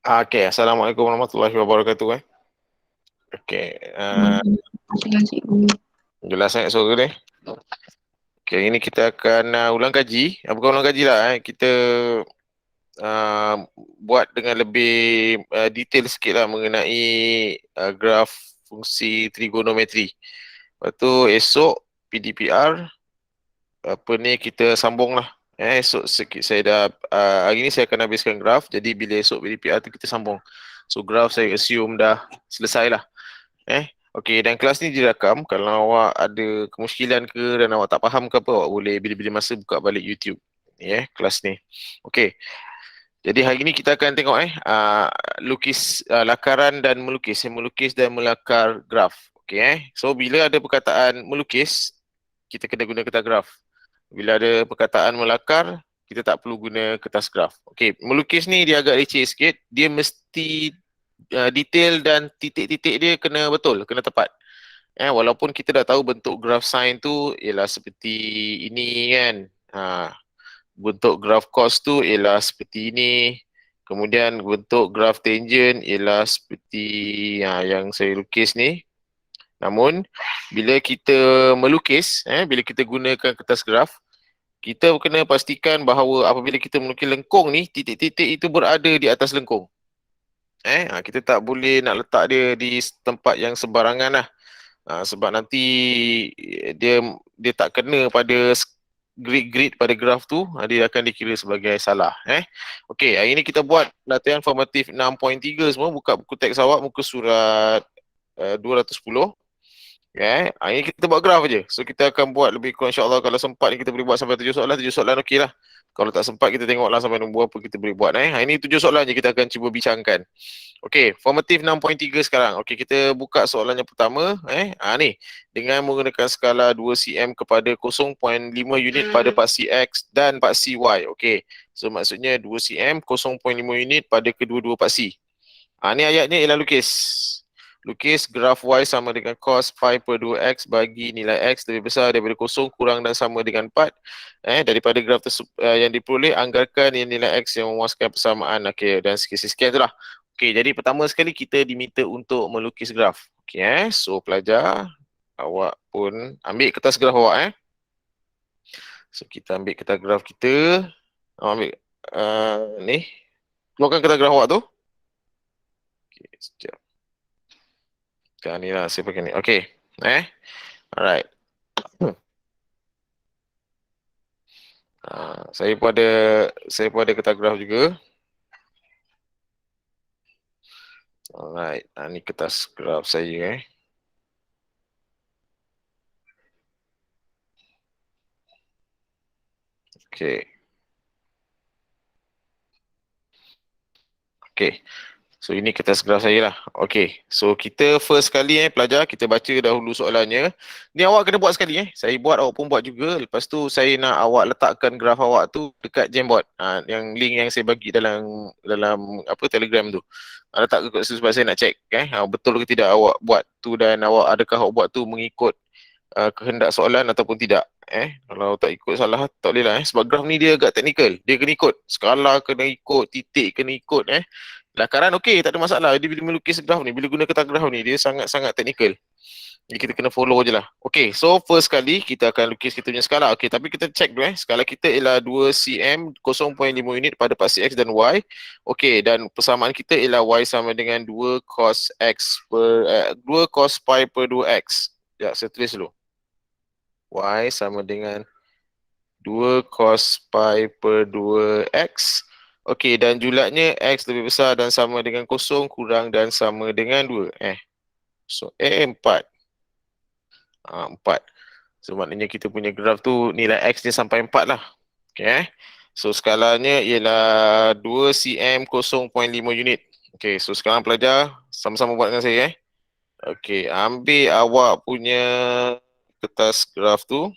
Okay, Assalamualaikum warahmatullahi wabarakatuh. Okay, Alhamdulillah, cikgu. jelas suara ni. Okay, ini kita akan ulang kaji. Bukan ulang kaji lah. Kita uh, buat dengan lebih detail sikit lah mengenai graf fungsi trigonometri. Lepas tu esok PDPR apa ni kita sambung lah. Esok sikit saya dah hari ni saya akan habiskan graf. Jadi bila esok PDPR tu kita sambung. So graf saya assume dah selesai lah. Okey, dan kelas ni dirakam. Kalau awak ada kemusykilan ke dan awak tak faham ke apa, awak boleh bila-bila masa buka balik YouTube. Kelas ni. Okey. Jadi hari ni kita akan tengok lukis lakaran dan melukis dan melakar graf. Okey. So bila ada perkataan melukis, kita kena guna kertas graf. Bila ada perkataan melakar, kita tak perlu guna kertas graf. Okey, melukis ni dia agak leceh sikit. Dia mesti detail dan titik-titik dia kena betul, kena tepat. Walaupun kita dah tahu bentuk graf sin tu ialah seperti ini kan. Bentuk graf cos tu ialah seperti ini. Kemudian bentuk graf tangent ialah seperti yang saya lukis ni. Namun bila kita melukis, bila kita gunakan kertas graf, kita kena pastikan bahawa apabila kita melukis lengkung ni, titik-titik itu berada di atas lengkung. Kita tak boleh nak letak dia di tempat yang sembarangan lah. Sebab nanti dia tak kena pada grid pada graf tu, dia akan dikira sebagai salah. Okey, hari ni kita buat latihan formatif 6.3 semua. Buka buku teks awak, muka surat 210. Hari ni kita buat graf je. So kita akan buat lebih kurang, insyaAllah kalau sempat ni kita boleh buat sampai 7 soalan. 7 soalan okey lah. Kalau tak sempat kita tengoklah sampai nombor apa kita boleh buat. Hari ni 7 soalan je kita akan cuba bincangkan. Okey, formatif 6.3 sekarang. Okey, kita buka soalan yang pertama. Ni, dengan menggunakan skala 2 cm kepada 0.5 unit pada paksi X dan paksi Y. Okey, so maksudnya 2 cm 0.5 unit pada kedua-dua paksi. Ni ayatnya ialah lukis. Lukis graf Y sama dengan cos pi per 2x bagi nilai X lebih besar daripada 0 kurang dan sama dengan 4. Daripada graf yang diperoleh, anggarkan nilai X yang memuaskan persamaan. Okey, dan sekian-sekian itulah. Okey, jadi pertama sekali kita diminta untuk melukis graf. Okey, so pelajar, awak pun ambil kertas graf awak. So kita ambil kertas graf kita. Awak ambil ni. Keluarkan kertas graf awak tu. Okey, sekejap. Sekarang ni lah saya pakai ni. Okey. Alright. Saya pun ada kertas graf juga. Alright. Ni kertas graf saya. Okey. Okey. So ini kertas graf saya lah. Okey. So kita first kali pelajar, kita baca dahulu soalannya. Ni awak kena buat sekali Saya buat, awak pun buat juga. Lepas tu saya nak awak letakkan graf awak tu dekat Jamboard. Yang link yang saya bagi dalam Telegram tu. Letak kat situ sebab saya nak check betul ke tidak awak buat tu, dan adakah awak buat tu mengikut kehendak soalan ataupun tidak. Kalau tak ikut salah tak boleh lah sebab graf ni dia agak teknikal. Dia kena ikut skala, kena ikut titik, kena ikut lakaran okey, tak ada masalah. Dia bila melukis graf ni, bila guna kertas graf ni, dia sangat-sangat teknikal. Jadi kita kena follow je lah. Okey, so first kali kita akan lukis kita punya skala. Okey, tapi kita check dulu skala kita ialah 2 cm 0.5 unit pada paksi X dan Y. Okey, dan persamaan kita ialah Y sama dengan 2 cos X per 2 cos pi per 2X. Ya, saya tulis dulu. Y sama dengan 2 cos pi per 2X. Okey, dan julatnya X lebih besar dan sama dengan 0 kurang dan sama dengan 2. So, 4. 4. So, maknanya kita punya graf tu nilai X dia sampai 4 lah. Okey, So, skalanya ialah 2 cm 0.5 unit. Okey, so sekarang pelajar sama-sama buat dengan saya. Okey, ambil awak punya kertas graf tu.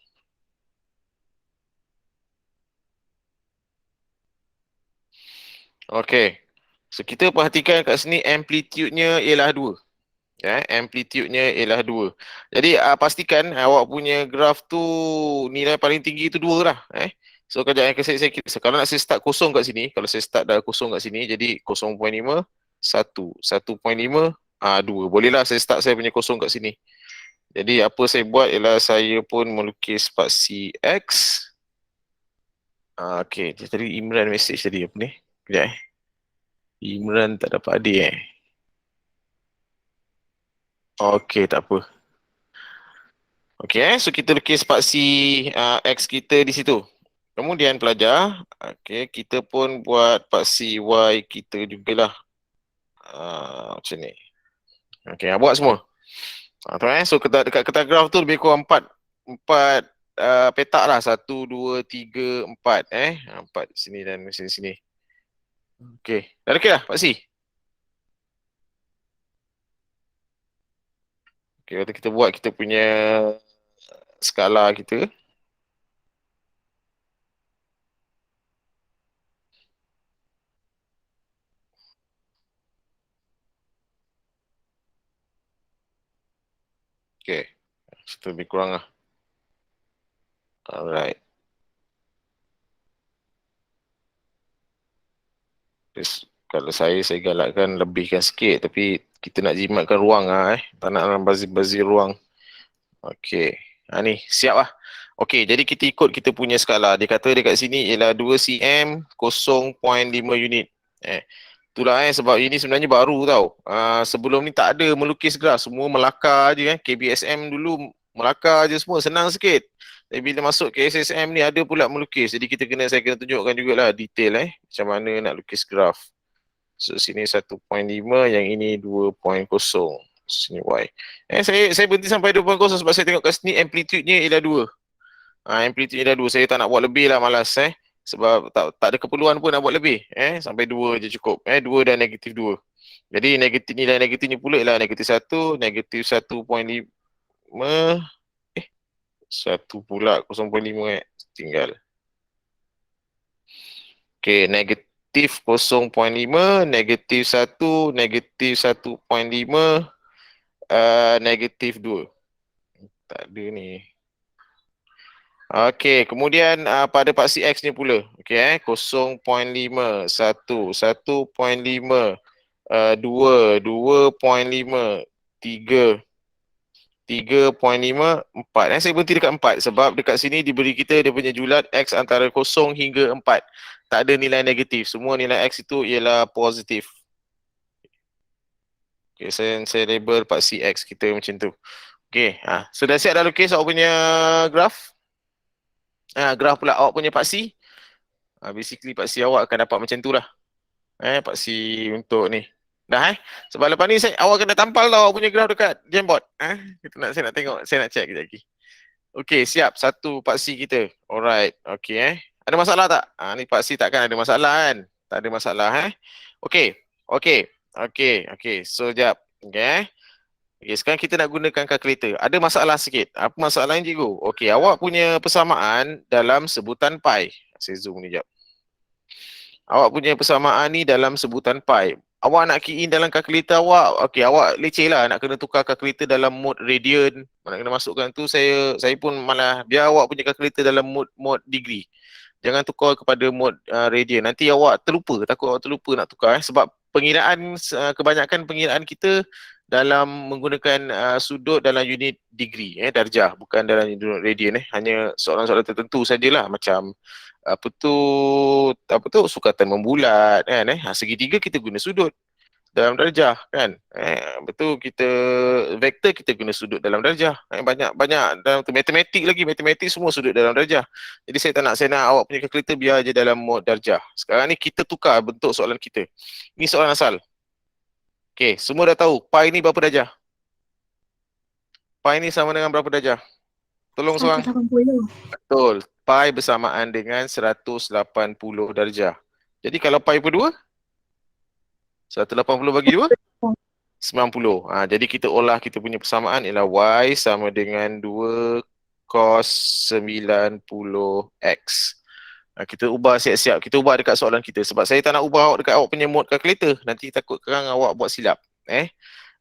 Okey. So kita perhatikan kat sini amplitude-nya ialah 2. Amplitude-nya ialah 2. Jadi pastikan awak punya graf tu nilai paling tinggi tu 2 lah. So kejap saya kalau nak saya start kosong kat sini, kalau saya start dah kosong kat sini, jadi 0.5, 1, 1.5, 2. Bolehlah saya start saya punya kosong kat sini. Jadi apa saya buat ialah saya pun melukis spasi X. Okay, tadi Imran message tadi apa ni? Kejap Imran tak dapat adik Okay, tak apa. Okay, so kita lukis spasi X kita di situ. Kemudian pelajar, okay, kita pun buat paksi Y kita jugalah. Macam ni. Okay, buat semua. So dekat kertas graf tu lebih kurang 4 petak lah. 1, 2, 3, 4. 4 sini dan sini. Okay, dah okey lah Pak Si? Okay, waktu kita buat kita punya skala kita. Okay, itu lebih kurang lah. Alright. Terus, kalau saya galakkan lebihkan sikit. Tapi kita nak jimatkan ruang lah Tak nak dalam bazir-bazir ruang. Okay. Ni, siap lah. Okay, jadi kita ikut kita punya skala. Dia kata dekat sini ialah 2 cm 0.5 unit. Itulah sebab ini sebenarnya baru tau. Sebelum ni tak ada melukis graf. Semua melakar je KBSM dulu melakar je semua. Senang sikit. Tapi bila masuk ke SSM ni ada pula melukis. Jadi saya kena tunjukkan jugalah detail macam mana nak lukis graf. So sini 1.5, yang ini 2.0. Sini Y. Saya berhenti sampai 2.0 sebab saya tengok kat sini amplitude-nya ialah 2. Amplitude ialah 2. Saya tak nak buat lebih lah, malas sebab tak ada keperluan pun nak buat lebih. Sampai 2 je cukup. 2 dan negatif 2. Jadi nilai negatifnya pula ialah negatif 1, negatif 1.5. 1 pula 0.5 tinggal. Okay, negatif 0.5, negatif 1, negatif 1.5, negatif 2. Tak ada ni. Okey, kemudian pada paksi X ni pula. Okey 0.5, 1, 1.5, 2, 2.5, 3, 3.5, 4. Saya berhenti dekat 4 sebab dekat sini diberi kita dia punya julat X antara 0 hingga 4. Tak ada nilai negatif. Semua nilai X itu ialah positif. Okay, saya label paksi X kita macam tu. Okay, sudah siap dah lukis awak punya graf? Graf pula awak punya paksi. Basically paksi awak akan dapat macam tu lah. Paksi untuk ni. Dah sebab lepas ni awak kena tampal tau awak punya graf dekat Jamboard. Saya nak tengok, saya nak check kejap lagi. Okey, siap. Satu paksi kita. Alright. Okey Ada masalah tak? Ni paksi takkan ada masalah kan? Tak ada masalah Okey. So jap. Okey sekarang kita nak gunakan kalkulator. Ada masalah sikit. Apa masalahnya cikgu? Okey, awak punya persamaan dalam sebutan pi. Saya zoom ni jap. Awak punya persamaan ni dalam sebutan pi. Awak nak key in dalam kalkulator awak. Okey, awak leceh lah nak kena tukar kalkulator dalam mode radian. Nak kena masukkan tu saya pun malah biar awak punya kalkulator dalam mode degree. Jangan tukar kepada mode radian. Nanti awak takut awak terlupa nak tukar sebab pengiraan kebanyakan pengiraan kita dalam menggunakan sudut dalam unit degree darjah, bukan dalam unit radian hanya soalan-soalan tertentu sajalah macam apa tu sukatan membulat kan segitiga kita guna sudut dalam darjah kan betul kita vektor kita guna sudut dalam darjah banyak dalam matematik semua sudut dalam darjah. Jadi saya nak awak punya kalkulator biar je dalam mode darjah. Sekarang ni kita tukar bentuk soalan kita. Ni soalan asal. Okey, semua dah tahu pi ni berapa darjah? Pi ni sama dengan berapa darjah? Tolong seorang. 180. Betul. Pi bersamaan dengan 180 darjah. Jadi kalau pi per 2? 180 bagi 2? 90. Jadi kita olah kita punya persamaan ialah Y sama dengan 2 cos 90X. Kita ubah siap-siap. Kita ubah dekat soalan kita. Sebab saya tak nak ubah awak dekat awak punya mode kalkulator. Nanti takut kerang awak buat silap.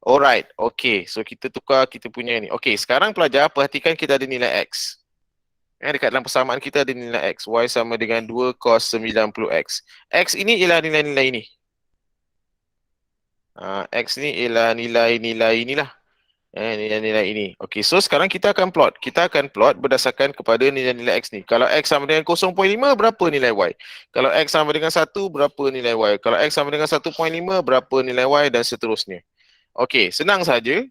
Alright. Okay. So kita tukar kita punya ni. Okay. Sekarang pelajar perhatikan kita ada nilai X. Dekat dalam persamaan kita ada nilai X. Y sama dengan 2 cos 90X. X ini ialah nilai-nilai ini. X ni ialah nilai-nilai inilah. Nilai-nilai ini. Okey, so sekarang kita akan plot. Kita akan plot berdasarkan kepada nilai-nilai X ni. Kalau X sama dengan 0.5, berapa nilai Y? Kalau X sama dengan 1, berapa nilai Y? Kalau X sama dengan 1.5, berapa nilai Y? Dan seterusnya. Okey, senang saja.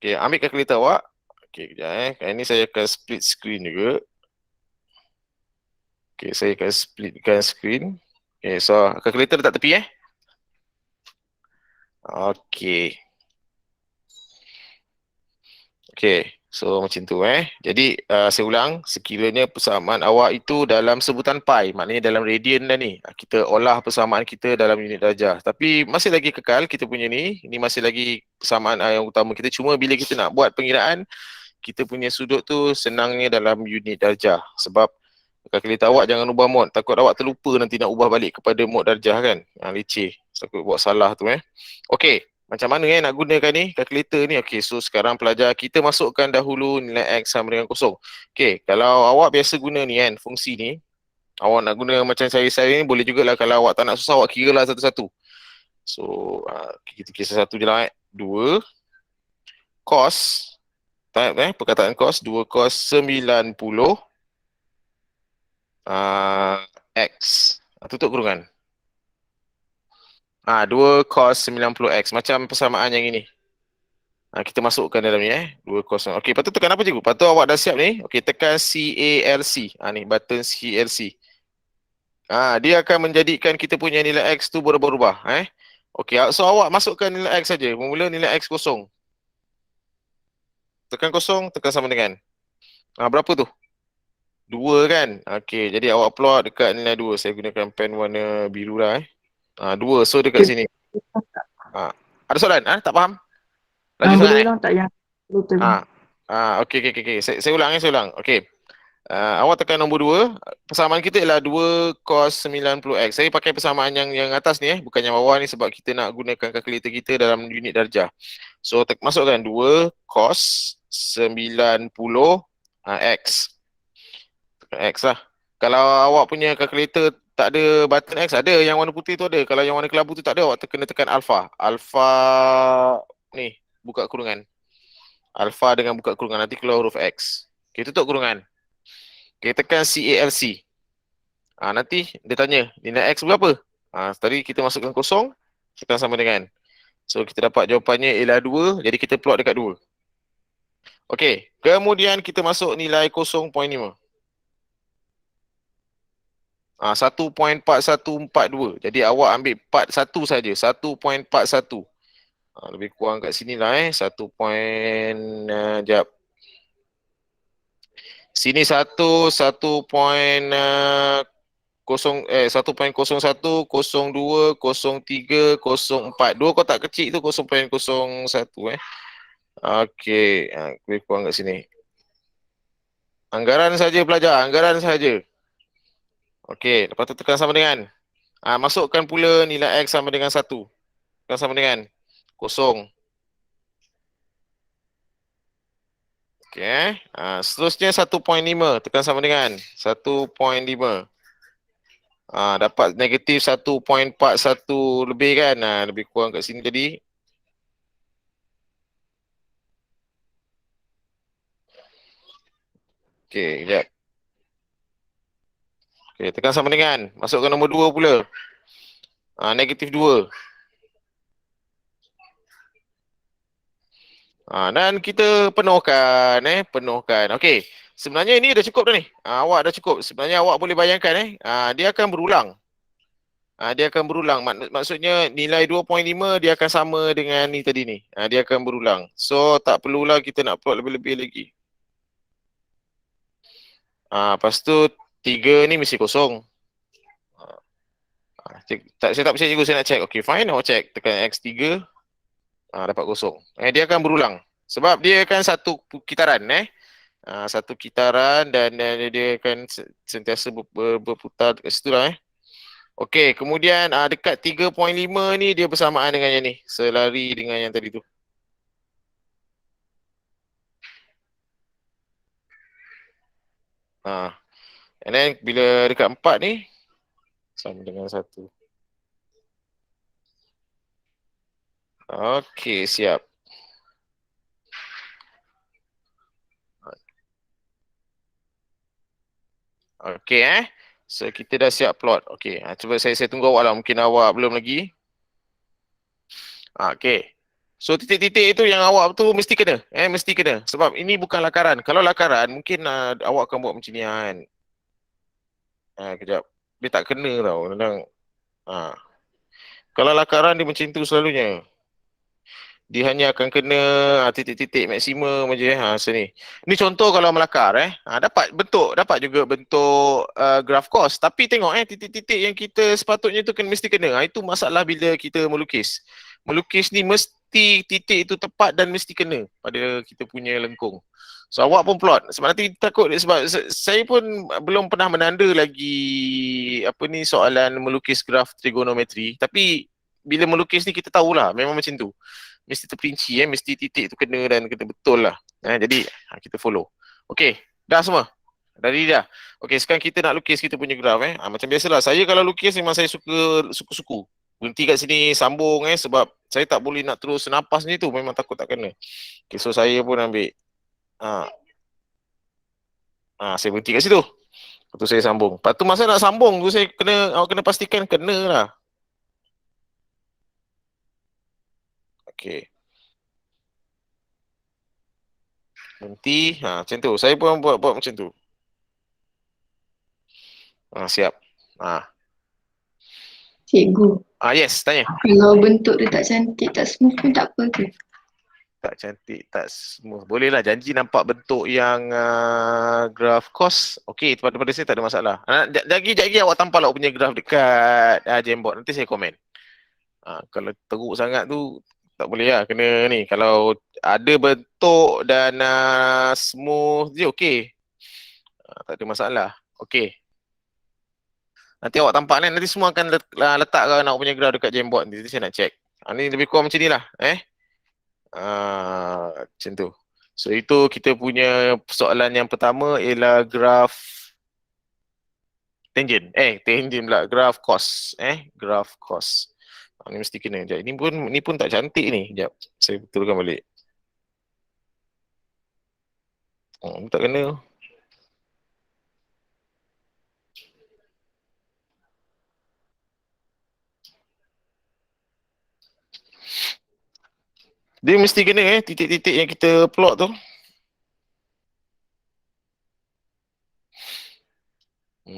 Okey, ambil kalkulator awak. Okey, kejap. Kali ni saya akan split screen juga. Okey, saya akan splitkan screen. Okey, so kalkulator letak tepi Okey. Okey, so macam tu Jadi saya ulang, sekiranya persamaan awak itu dalam sebutan pi, maknanya dalam radian dah ni. Kita olah persamaan kita dalam unit darjah. Tapi masih lagi kekal kita punya ni. Ini masih lagi persamaan yang utama kita. Cuma bila kita nak buat pengiraan, kita punya sudut tu senangnya dalam unit darjah. Sebab kalkulator awak jangan ubah mod. Takut awak terlupa nanti nak ubah balik kepada mod darjah kan. Leceh. Takut buat salah tu Okey. Macam mana nak gunakan ni kalkulator ni? Okey, so sekarang pelajar kita masukkan dahulu nilai X sama dengan kosong. Okey, kalau awak biasa guna ni fungsi ni, awak nak guna macam saya ni boleh jugalah. Kalau awak tak nak susah, awak kira lah satu-satu. So, kita kira satu je lah 2 cos, perkataan cos, 2 cos 90 X. Tutup kurungan. 2 cos 90X. Macam persamaan yang ini. Kita masukkan dalam ni 2 cos. Okey, lepas tu tekan apa cikgu? Lepas tu awak dah siap ni. Okey, tekan CALC. Ni button CALC. Dia akan menjadikan kita punya nilai X tu berubah-ubah Okey, so awak masukkan nilai X saja. Bermula nilai X kosong. Tekan kosong, tekan sama dengan. Berapa tu? 2 kan? Okey, jadi awak plot dekat nilai 2. Saya gunakan pen warna biru lah 2, so dekat sini. Ada soalan? Tak faham? Lagi Boleh soalan ulang tak yang okey. Saya ulang saya ulang. Okey. Awak tekan nombor 2. Persamaan kita ialah 2 cos 90X. Saya pakai persamaan yang atas ni bukan yang bawah ni sebab kita nak gunakan kalkulator kita dalam unit darjah. So masukkan 2 cos 90 X. X lah. Kalau awak punya kalkulator tak ada button X, ada yang warna putih tu ada. Kalau yang warna kelabu tu tak ada, awak kena tekan alpha. Alpha ni, buka kurungan. Alpha dengan buka kurungan, nanti keluar huruf X. Okey, tutup kurungan. Okey, tekan CALC. Nanti dia tanya, nilai X berapa? Tadi kita masukkan kosong, tekan sama dengan. So, kita dapat jawapannya ialah 2, jadi kita plot dekat 2. Okey, kemudian kita masuk nilai 0.5. 1.4142. Jadi awak ambil part 1 saja, 1.41. Lebih kurang kat sini lah 1. Jap. Sini 1.01, 1.01, 02, 03, 04. 2 kotak kecil tu 0.01 Okey, lebih kurang kat sini. Anggaran saja pelajar, anggaran saja. Okey, lepas tu tekan sama dengan. Masukkan pula nilai X sama dengan 1. Tekan sama dengan 0. Okey, seterusnya 1.5. Tekan sama dengan 1.5. Dapat negatif 1.41 lebih kan. Lebih kurang kat sini tadi. Okey, sekejap. Okey, tekan sama dengan. Masukkan nombor 2 pula. Negatif 2. Dan kita penuhkan penuhkan. Okey, sebenarnya ini dah cukup dah ni. Awak dah cukup. Sebenarnya awak boleh bayangkan dia akan berulang. Dia akan berulang. Maksudnya nilai 2.5 dia akan sama dengan ni tadi ni. Dia akan berulang. So tak perlulah kita nak plot lebih-lebih lagi. Lepas tu 3 ni mesti kosong. Saya tak percaya cikgu, saya nak check. Okey, fine, awak check. Tekan X3. Dapat kosong. Dia akan berulang. Sebab dia akan satu kitaran satu kitaran dan dia akan sentiasa berputar dekat situ lah Okey, kemudian dekat 3.5 ni dia bersamaan dengan yang ni. Selari dengan yang tadi tu. And then bila dekat 4 ni sama dengan 1. Okey, siap. Okey So kita dah siap plot. Okey, cuba saya tunggu awak lah. Mungkin awak belum lagi. Okey. So titik-titik itu yang awak tu mesti kena. Mesti kena. Sebab ini bukan lakaran. Kalau lakaran mungkin awak akan buat macam ni kan. Kejap. Dia tak kena tau. Kadang. Kalau lakaran dia macam tu selalunya. Dia hanya akan kena titik-titik maksimum aja sini. Ni contoh kalau melakar dapat juga bentuk graph cost, tapi tengok titik-titik yang kita sepatutnya tu mesti kena. Itu masalah bila kita melukis. Melukis ni mesti titik itu tepat dan mesti kena pada kita punya lengkung. So awak pun plot. Sebab nanti takut sebab saya pun belum pernah menanda lagi soalan melukis graf trigonometri, tapi bila melukis ni kita tahulah memang macam tu. Mesti terperinci mesti titik tu kena dan kena betul lah. Jadi kita follow. Okey, dah semua. Dari dah. Okey, sekarang kita nak lukis kita punya graf macam biasalah. Saya kalau lukis memang saya suka suku-suku. Berhenti kat sini sambung sebab saya tak boleh nak terus napas ni tu, memang takut tak kena. Okey, so saya pun ambil saya berhenti kat situ. Lepas tu saya sambung. Lepas tu masa nak sambung tu saya awak kena pastikan kena lah. Okey. Berhenti. Macam tu. Saya pun buat macam tu. Siap. Cikgu. Yes, tanya. Kalau bentuk dia tak cantik, tak smooth pun tak apa ke? Tak cantik, tak smooth. Boleh lah, janji nampak bentuk yang graph cost. Okey, pada saya tak ada masalah. Lagi awak tampal awak punya graph dekat Jamboard. Nanti saya komen. Kalau teruk sangat tu, tak boleh lah. Kena ni. Kalau ada bentuk dan smooth je, okey. Tak ada masalah. Okey. Nanti awak tampak ni, nanti semua akan letakkan awak punya graph dekat Jamboard. Nanti saya nak check. Ni lebih kurang macam ni lah. Macam tu. So itu kita punya soalan yang pertama ialah graf tangent. Tangent pula, graf cos. Graf cos. Ni mesti kena. Sekejap. Ni pun tak cantik ni. Sekejap. Saya betulkan balik. Tak kena. Dia mesti kena titik-titik yang kita plot tu.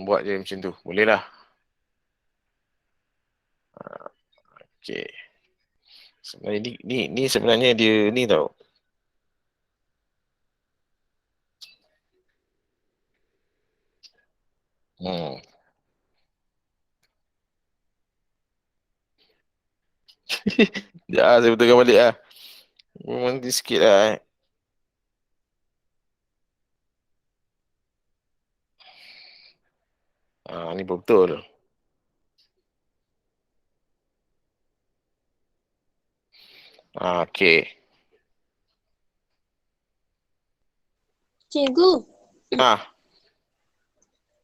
Buat je macam tu. Boleh lah. Okay. Sebenarnya ni sebenarnya dia ni tau. Ya, saya betulkan balik lah. Nanti sikit lah ni betul. Okay. Cikgu.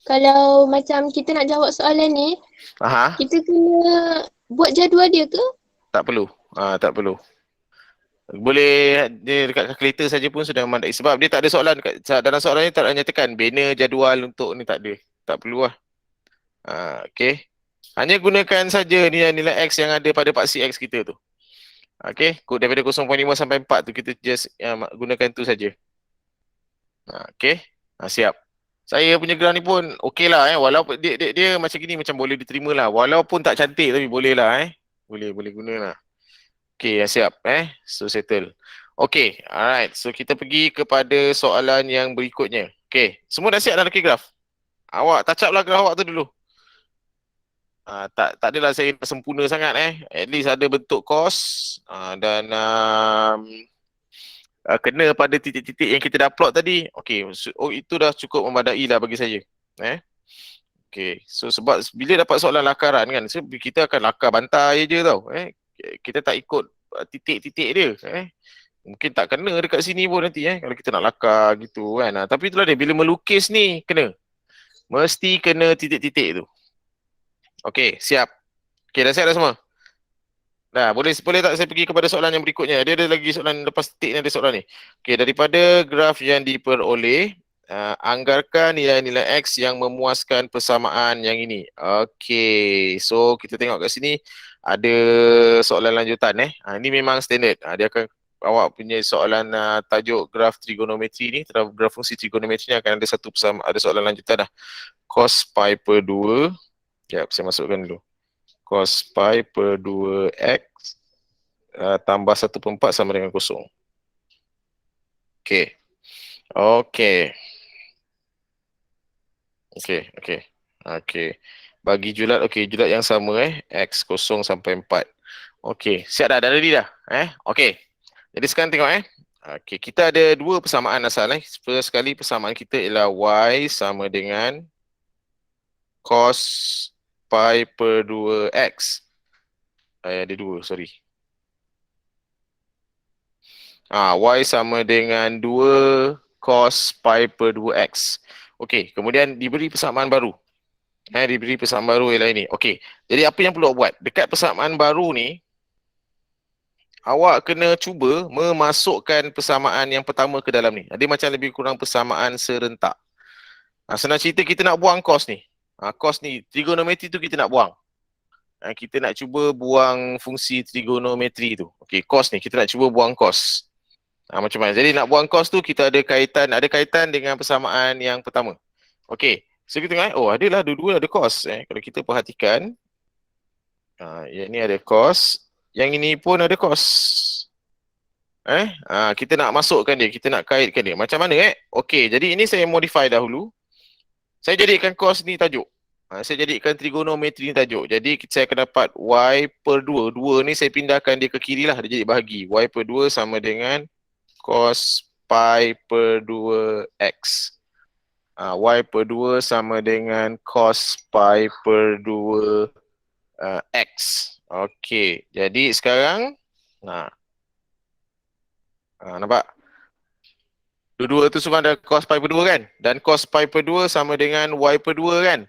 Kalau macam kita nak jawab soalan ni, kita kena buat jadual dia ke? Tak perlu. Tak perlu. Boleh dia dekat kalkulator saja pun sudah memandai. Sebab dia tak ada soalan. Dalam soalan ni tak ada nyatakan banner jadual untuk ni, tak ada. Tak perlu lah. Okay. Hanya gunakan saja nilai X yang ada pada paksi X kita tu. Okay. Daripada 0.5 sampai 4 tu kita just gunakan tu saja. Okay. Siap. Saya punya graf ni pun okey lah walaupun dia macam gini macam boleh diterima lah. Walaupun tak cantik tapi boleh lah Boleh guna lah. Okay, siap So settle. Okay, alright. So kita pergi kepada soalan yang berikutnya. Okay, semua dah siap dah lukis graf? Awak touch up lah graf awak tu dulu. Tak adalah saya sempurna sangat At least ada bentuk cos dan kena pada titik-titik yang kita dah plot tadi. Okay, itu dah cukup memadai lah bagi saya. Okay, so sebab bila dapat soalan lakaran kan, so kita akan lakar bantai je tau. Kita tak ikut titik-titik dia. Mungkin tak kena dekat sini pun nanti kalau kita nak lakar gitu kan. Tapi itulah dia, bila melukis ni kena. Mesti kena titik-titik tu. Okey, siap. Okey, dah siap dah semua? Dah, boleh tak saya pergi kepada soalan yang berikutnya? Dia ada lagi soalan lepas titik ni, ada soalan ni. Okey, daripada graf yang diperoleh, anggarkan nilai-nilai X yang memuaskan persamaan yang ini. Okey, so kita tengok kat sini ada soalan lanjutan ini memang standard. Dia akan awak punya soalan tajuk graf trigonometri ni, graf fungsi trigonometri ni akan ada ada soalan lanjutan dah. Cos pi per 2. Sekejap, saya masukkan dulu. Cos pi per 2x tambah 1/4 sama dengan kosong. Okey. Okey. Okey. Bagi julat, julat yang sama x 0 sampai 4. Okey, siap dah ready dah. Okey. Jadi sekarang tengok Okey, kita ada dua persamaan asal First sekali persamaan kita ialah y sama dengan cos pi per 2x. Ada dua, sorry. Y sama dengan 2 cos pi per 2x. Okey, kemudian diberi persamaan baru. Diberi persamaan baru ialah ini. Okey, jadi apa yang perlu awak buat? Dekat persamaan baru ni, awak kena cuba memasukkan persamaan yang pertama ke dalam ni. Dia macam lebih kurang persamaan serentak. Senang cerita, kita nak buang cos ni. Cos ni, trigonometri tu kita nak buang. Kita nak cuba buang fungsi trigonometri tu. Okey, cos ni, kita nak cuba buang cos. Macam mana? Jadi nak buang cos tu, kita ada kaitan dengan persamaan yang pertama. Okey, so kita tengok adalah dua-dua ada cos. Kalau kita perhatikan, yang ni ada cos, yang ini pun ada cos. Kita nak masukkan dia, kita nak kaitkan dia. Macam mana Okey, jadi ini saya modify dahulu. Saya jadikan cos ni tajuk. Saya jadikan trigonometri ni tajuk. Jadi saya akan dapat y per 2. 2 ni saya pindahkan dia ke kiri lah. Dia jadi bahagi. Y per 2 sama dengan cos pi per 2x. Y per 2 sama dengan cos pi per 2 x. Okey. Jadi sekarang, nampak? Dua-dua tu semua ada cos pi per 2 kan? Dan cos pi per 2 sama dengan y per 2 kan?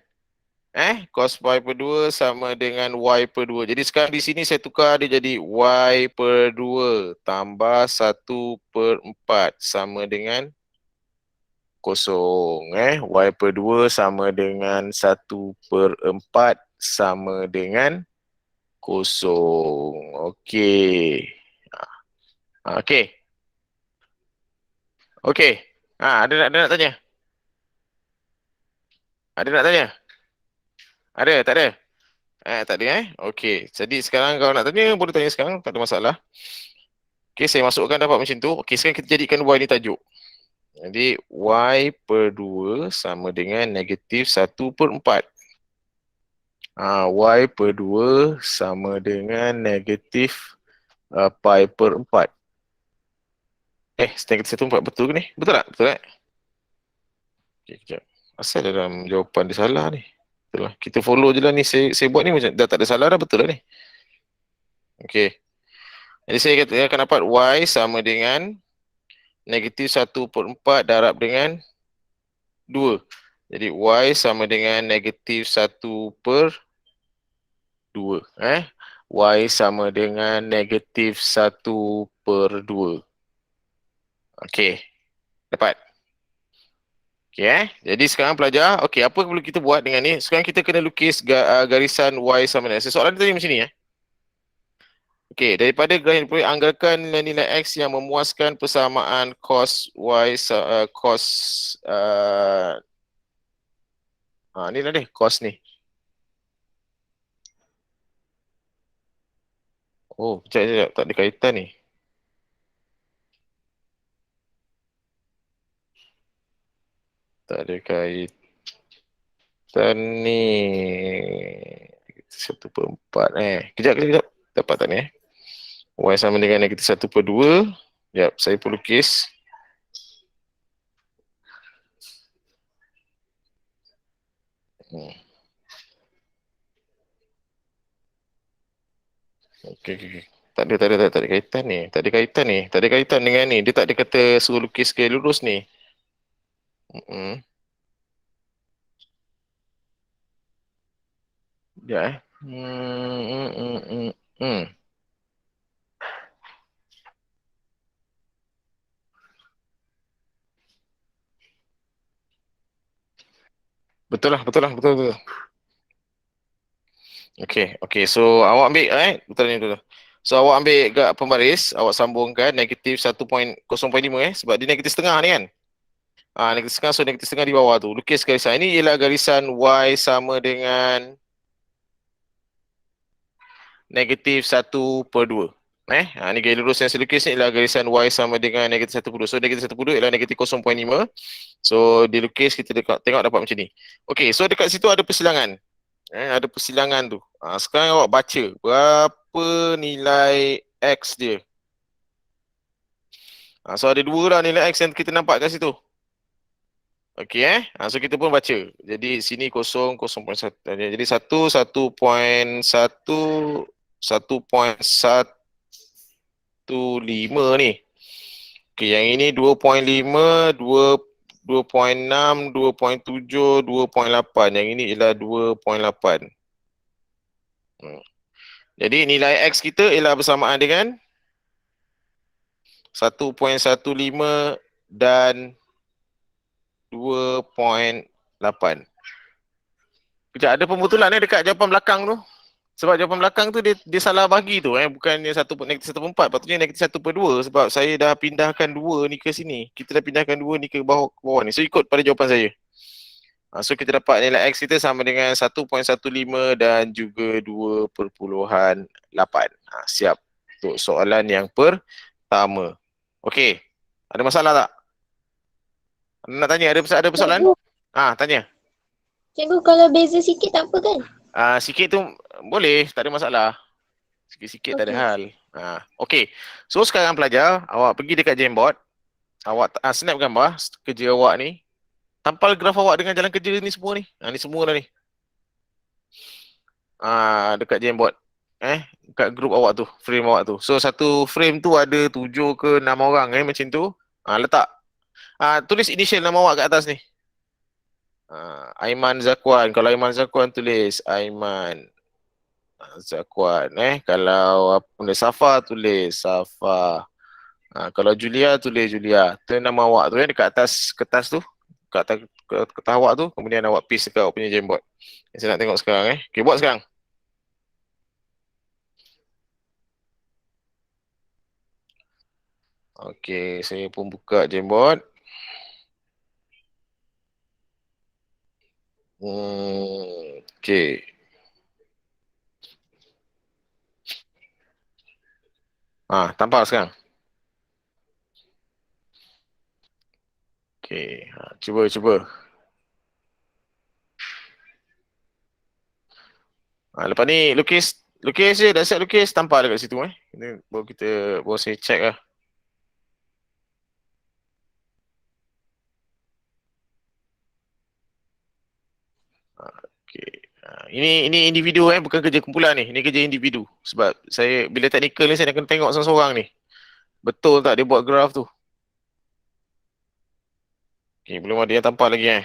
Cos pi per 2 sama dengan y per 2. Jadi sekarang di sini saya tukar dia jadi y per 2 tambah 1/4 sama dengan kosong. Y per 2 sama dengan 1/4 sama dengan kosong. Okey. Okey. Okey. Ada nak tanya? Ada nak tanya? Ada? Tak ada? Tak ada Okey. Jadi sekarang kalau nak tanya, boleh tanya sekarang. Tak ada masalah. Okey, saya masukkan dapat macam tu. Okey, sekarang kita jadikan y ni tajuk. Jadi, y per 2 sama dengan negatif 1/4. Y per 2 sama dengan negatif pi per 4. Negatif 1/4 betul ke ni? Betul tak? Betul tak? Okey, kejap. Asal dalam jawapan dia salah ni? Betul lah. Kita follow je lah ni. Saya buat ni macam dah tak ada salah dah. Betul lah ni. Okey. Jadi saya akan dapat y sama dengan negatif 1/4 darab dengan 2. Jadi y sama dengan negatif 1/2. Y sama dengan negatif 1/2. Okey. Dapat. Okey Jadi sekarang pelajar, okey, apa perlu kita buat dengan ni? Sekarang kita kena lukis garisan y sama dengan. Soalan tadi macam ni Okey, daripada graf yang diperoleh, anggarkan nilai x yang memuaskan persamaan cos y cos ni lah deh, cos ni. Sekejap, tak ada kaitan ni. Tak ada kaitan ni. 1/4 Kejap. Dapat tak ni y sama dengan negatif 1/2. Sekejap, saya pun lukis. Okey. Tak ada kaitan ni. Tak ada kaitan ni. Tak ada kaitan dengan ni. Dia tak ada kata suruh lukis ke lurus ni. Mm-mm. Sekejap Hmm. Betul lah, betul lah, betul, betul. Okay, okay. So awak ambil betul ni betul. So awak ambil gak pembaris, awak sambungkan negatif 1.0.5 sebab dia negatif setengah ni kan. Negatif setengah, so negatif setengah di bawah tu. Lukis garisan. Ini ialah garisan Y sama dengan negatif 1/2. Ni gaya lurus yang saya lukis ni ialah garisan Y sama dengan negatif 1/2. So negatif 1/2 ialah negatif 0.5. So dilukis kita tengok dapat macam ni. Okay, so dekat situ ada persilangan. Ada persilangan tu. Sekarang awak baca berapa nilai X dia. So ada dua lah nilai X yang kita nampak kat situ. Okay so kita pun baca. Jadi sini 0.1. Jadi 1.15 ni. Okay, yang ini 2.5, 2.6, 2.7, 2.8. Yang ini ialah 2.8. Jadi nilai X kita ialah bersamaan dengan 1.15 dan 2.8. Kejap, ada pembetulan dekat jawapan belakang tu. Sebab jawapan belakang tu dia salah bagi tu bukannya negatif 1/4, patutnya negatif 1/2 sebab saya dah pindahkan 2 ni ke sini. Kita dah pindahkan 2 ni ke bawah ni. So ikut pada jawapan saya. So kita dapat nilai X kita sama dengan 1.15 dan juga 2.8. Siap untuk soalan yang pertama. Okey. Ada masalah tak? Nak tanya, ada persoalan? Tanya. Cikgu, kalau beza sikit tak apa kan? Sikit tu boleh, tak ada masalah. Sikit-sikit tak ada hal. Okey. So sekarang pelajar, awak pergi dekat Jamboard. Awak snap gambar kerja awak ni. Tampal graf awak dengan jalan kerja ni semua ni. Ni semua dah ni. Dekat Jamboard. Dekat grup awak tu, frame awak tu. So satu frame tu ada 7 ke 6 orang macam tu. Letak. Tulis initial nama awak kat atas ni. Aiman Zakwan. Kalau Aiman Zakwan tulis Aiman Zakwan. Kalau apa benda Safa tulis Safa. Kalau Julia tulis Julia. Tu nama awak tu dekat atas kertas tu. Kat atas kertas awak tu. Kemudian awak paste dekat awak punya Jamboard. Saya nak tengok sekarang. Okay, buat sekarang. Okay, saya pun buka Jamboard. Okay. Tampak sekarang. Okay, cuba. Lepas ni lukis je, dah siap lukis, tampak dekat situ baru saya check lah. Okay. Ini individu bukan kerja kumpulan ni. Ini kerja individu. Sebab saya bila teknikal ni saya nak kena tengok seorang-seorang ni. Betul tak dia buat graf tu? Okay, belum ada yang tampak lagi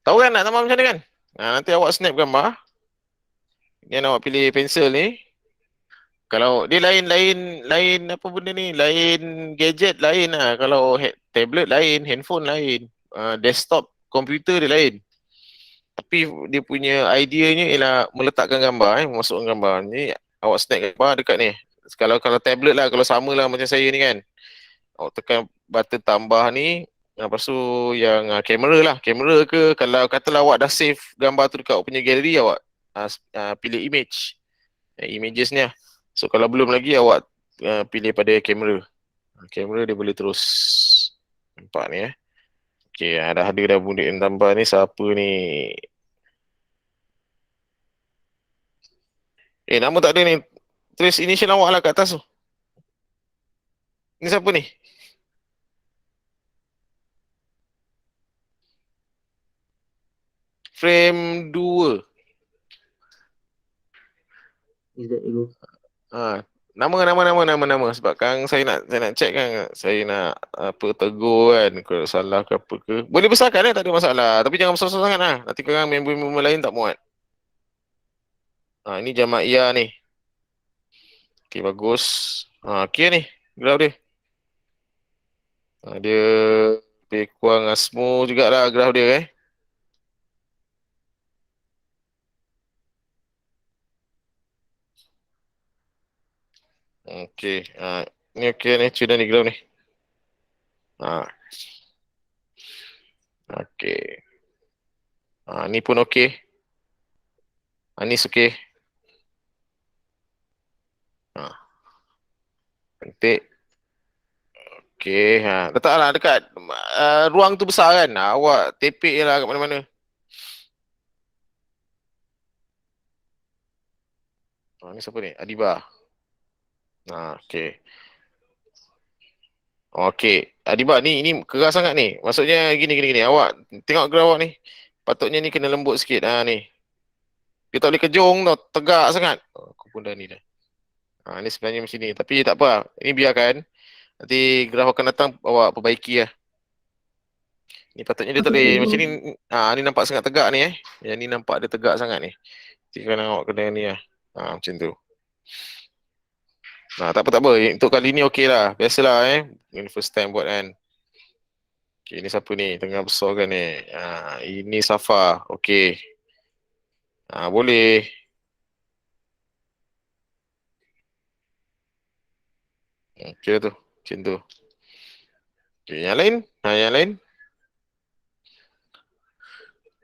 Tahu kan nak tambah macam mana kan? Nanti awak snap gambar. Yang awak pilih pensel ni. Kalau dia lain apa benda ni, lain gadget lain Kalau tablet lain, handphone lain, desktop komputer dia lain. Tapi dia punya ideanya ialah meletakkan gambar memasukkan gambar. Ni awak snap gambar dekat ni. Kalau tablet lah, kalau sama lah macam saya ni kan. Awak tekan button tambah ni. Lepas tu yang kamera lah. Kamera ke, kalau katalah awak dah save gambar tu dekat awak punya gallery, awak pilih image. Images ni lah. So kalau belum lagi awak pilih pada kamera. Kamera dia boleh terus. Nampak ni Okay, dah ada dah bunyi yang tambah ni. Siapa ni? Nama tak ada ni. Tulis initial awak lah kat atas tu. Ni siapa ni? Frame 2. Nama sebab kan saya nak check kan, saya nak apa tegur kan kalau salah ke apa ke. Boleh besarkan tak ada masalah. Tapi jangan besar-besar sangat lah. Nanti korang member-member lain tak muat. Ini Jamaiyah ni. Okey bagus. Okey ni graf dia. Dia lebih kurang Asmo jugalah graf dia Okey. Ni okey ni sudah ni graf ni. Okey. Ni pun okey. Ni okey. Cantik. Okey. Letaklah dekat ruang tu besar kan. Awak tepek je lah kat mana-mana. Ni siapa ni? Adiba. Okey. Okey. Adiba ni keras sangat ni. Maksudnya gini. Awak tengok graf awak ni. Patutnya ni kena lembut sikit. Ni. Dia tak boleh kejung tau. Tegak sangat. Aku pun dah ni dah. Ni sebenarnya macam ni. Tapi tak apa. Ini biarkan. Nanti graf akan datang awak perbaiki lah. Ni patutnya dia tak boleh. Macam ni. Ni nampak sangat tegak ni Yang ni nampak dia tegak sangat ni. Jadi kan awak kena ni lah. Macam tu. Tak apa. Untuk kali ni okey lah. Biasalah Ini first time buat kan. Okey, ni siapa ni? Tengah besar kan ni. Ini Safa. Okey. Boleh. Okey lah tu. Macam tu. Okey, yang lain? Yang lain?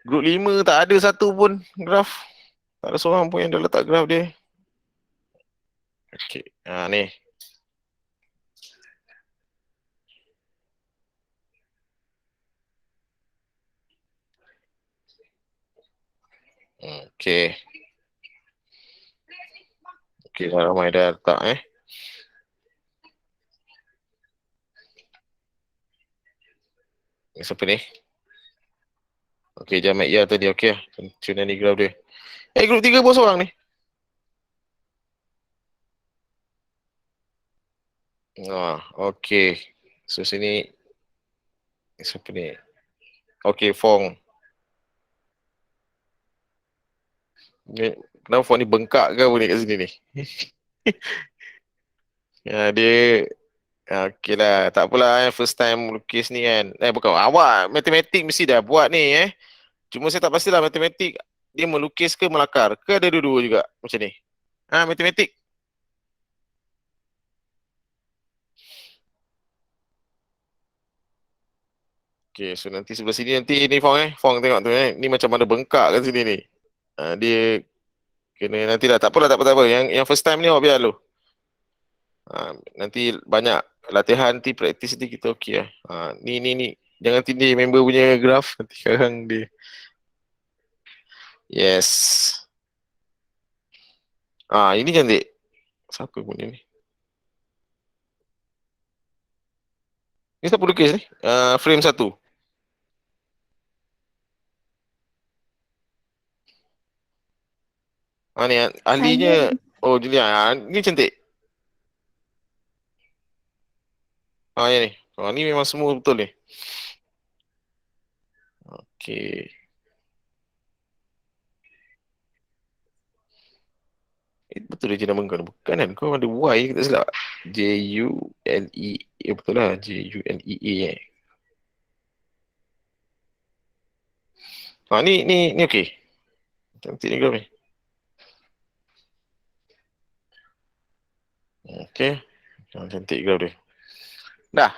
Grup 5 tak ada satu pun graf. Tak ada seorang pun yang dah letak graf dia. Okey. Ni. Okey. Okey dah ramai dah letak Ni siapa ni? Okey, Jamaiyah tadi okey lah. Tuna ni graf dia. Grup 3 pun seorang ni. Okey. So sini siapa ni? Okey, Fong. Kenapa Fong ni bengkak ke apa ni kat sini ni? Dia okey lah. Tak apalah first time lukis ni kan. Bukan. Awak matematik mesti dah buat ni Cuma saya tak pastilah matematik dia melukis ke melakar. Ke ada dua-dua juga macam ni? Matematik. Okay, so nanti sebelah sini nanti ni Fong Fong tengok tu Ni macam mana bengkak kat sini ni. Dia kena nantilah. Tak apa. Yang first time ni awak biar dulu. Nanti banyak latihan nanti praktis nanti kita okey lah. Ni. Jangan tindih member punya graf. Nanti sekarang dia. Yes. Ini cantik. Siapa punya ni? Ni siapa lukis ni? Frame 1. Ni ahlinya. Oh, Julia. Ni cantik. Yang ni. Ni memang semua betul ni. Okey. Betul dia nama kau ni. Bukan kan? Kau ada Y ke tak silap? Julea. Betul lah. Julea Ni okey. Cantik ni graf ni. Okey. Cantik graf dia. Dah.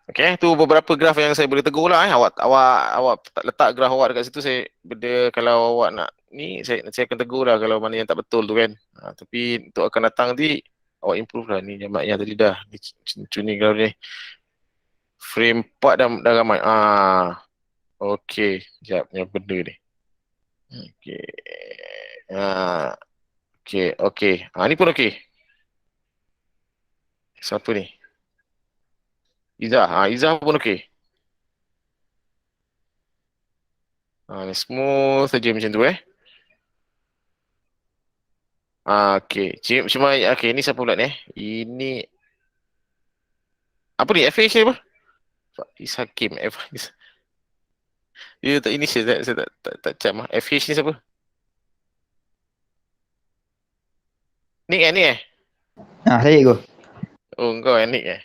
Okey, tu beberapa graf yang saya boleh tegur lah Awak letak graf awak dekat situ kalau awak nak ni saya akan tegur lah kalau mana yang tak betul tu kan. Tapi untuk akan datang nanti awak improve lah ni Jamaiyah tadi dah. Ni graf ni. Frame 4 dah ramai. Okey, jap yang benda ni. Okey. Okey. Ni pun okey. Siapa ni? Izzah. Izzah pun okey. Ni smooth saja macam tu Okey. Cuma okey, ni siapa pula ni? Ini apa ni? FH ni apa? Faiz Hakim. Dia tak ini saya tak cam ah. FH ni siapa? Nick eh? Saya cikgu. Oh, kau Nick eh?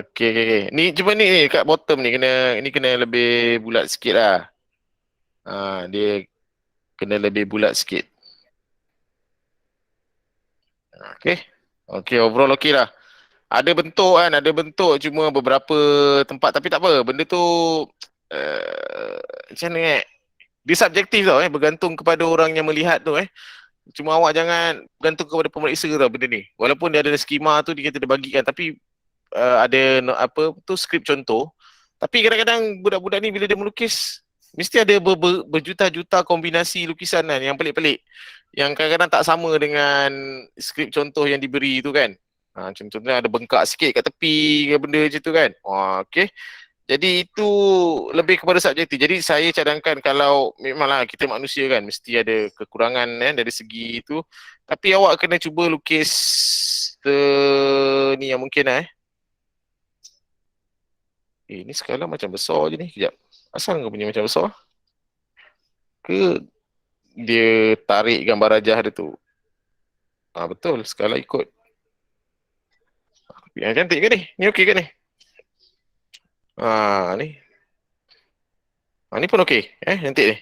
Okey. Ni cuma ni kat bottom ni kena lebih bulat sikit lah. Dia kena lebih bulat sikit. Okey. Okey, overall okey lah. Ada bentuk cuma beberapa tempat tapi tak apa. Benda tu macam mana dia subjektif tau bergantung kepada orang yang melihat tu Cuma awak jangan bergantung kepada pemeriksa tau benda ni. Walaupun dia ada skema tu dia kata dia bagikan tapi ada apa tu skrip contoh. Tapi kadang-kadang budak-budak ni bila dia melukis mesti ada berjuta-juta kombinasi lukisan kan yang pelik-pelik. Yang kadang-kadang tak sama dengan skrip contoh yang diberi tu kan. Contohnya ada bengkak sikit kat tepi benda macam tu kan. Okey. Jadi itu lebih kepada subjektif. Jadi saya cadangkan kalau memanglah kita manusia kan mesti ada kekurangan dari segi itu. Tapi awak kena cuba lukis ni yang mungkin ni skala macam besar je ni. Kejap. Asal kau punya macam besar? Ke dia tarik gambar rajah dia tu? Betul. Skala ikut. Yang cantik ke ni? Ni okey ke ni? Ni. Ni pun okey. Cantik ni.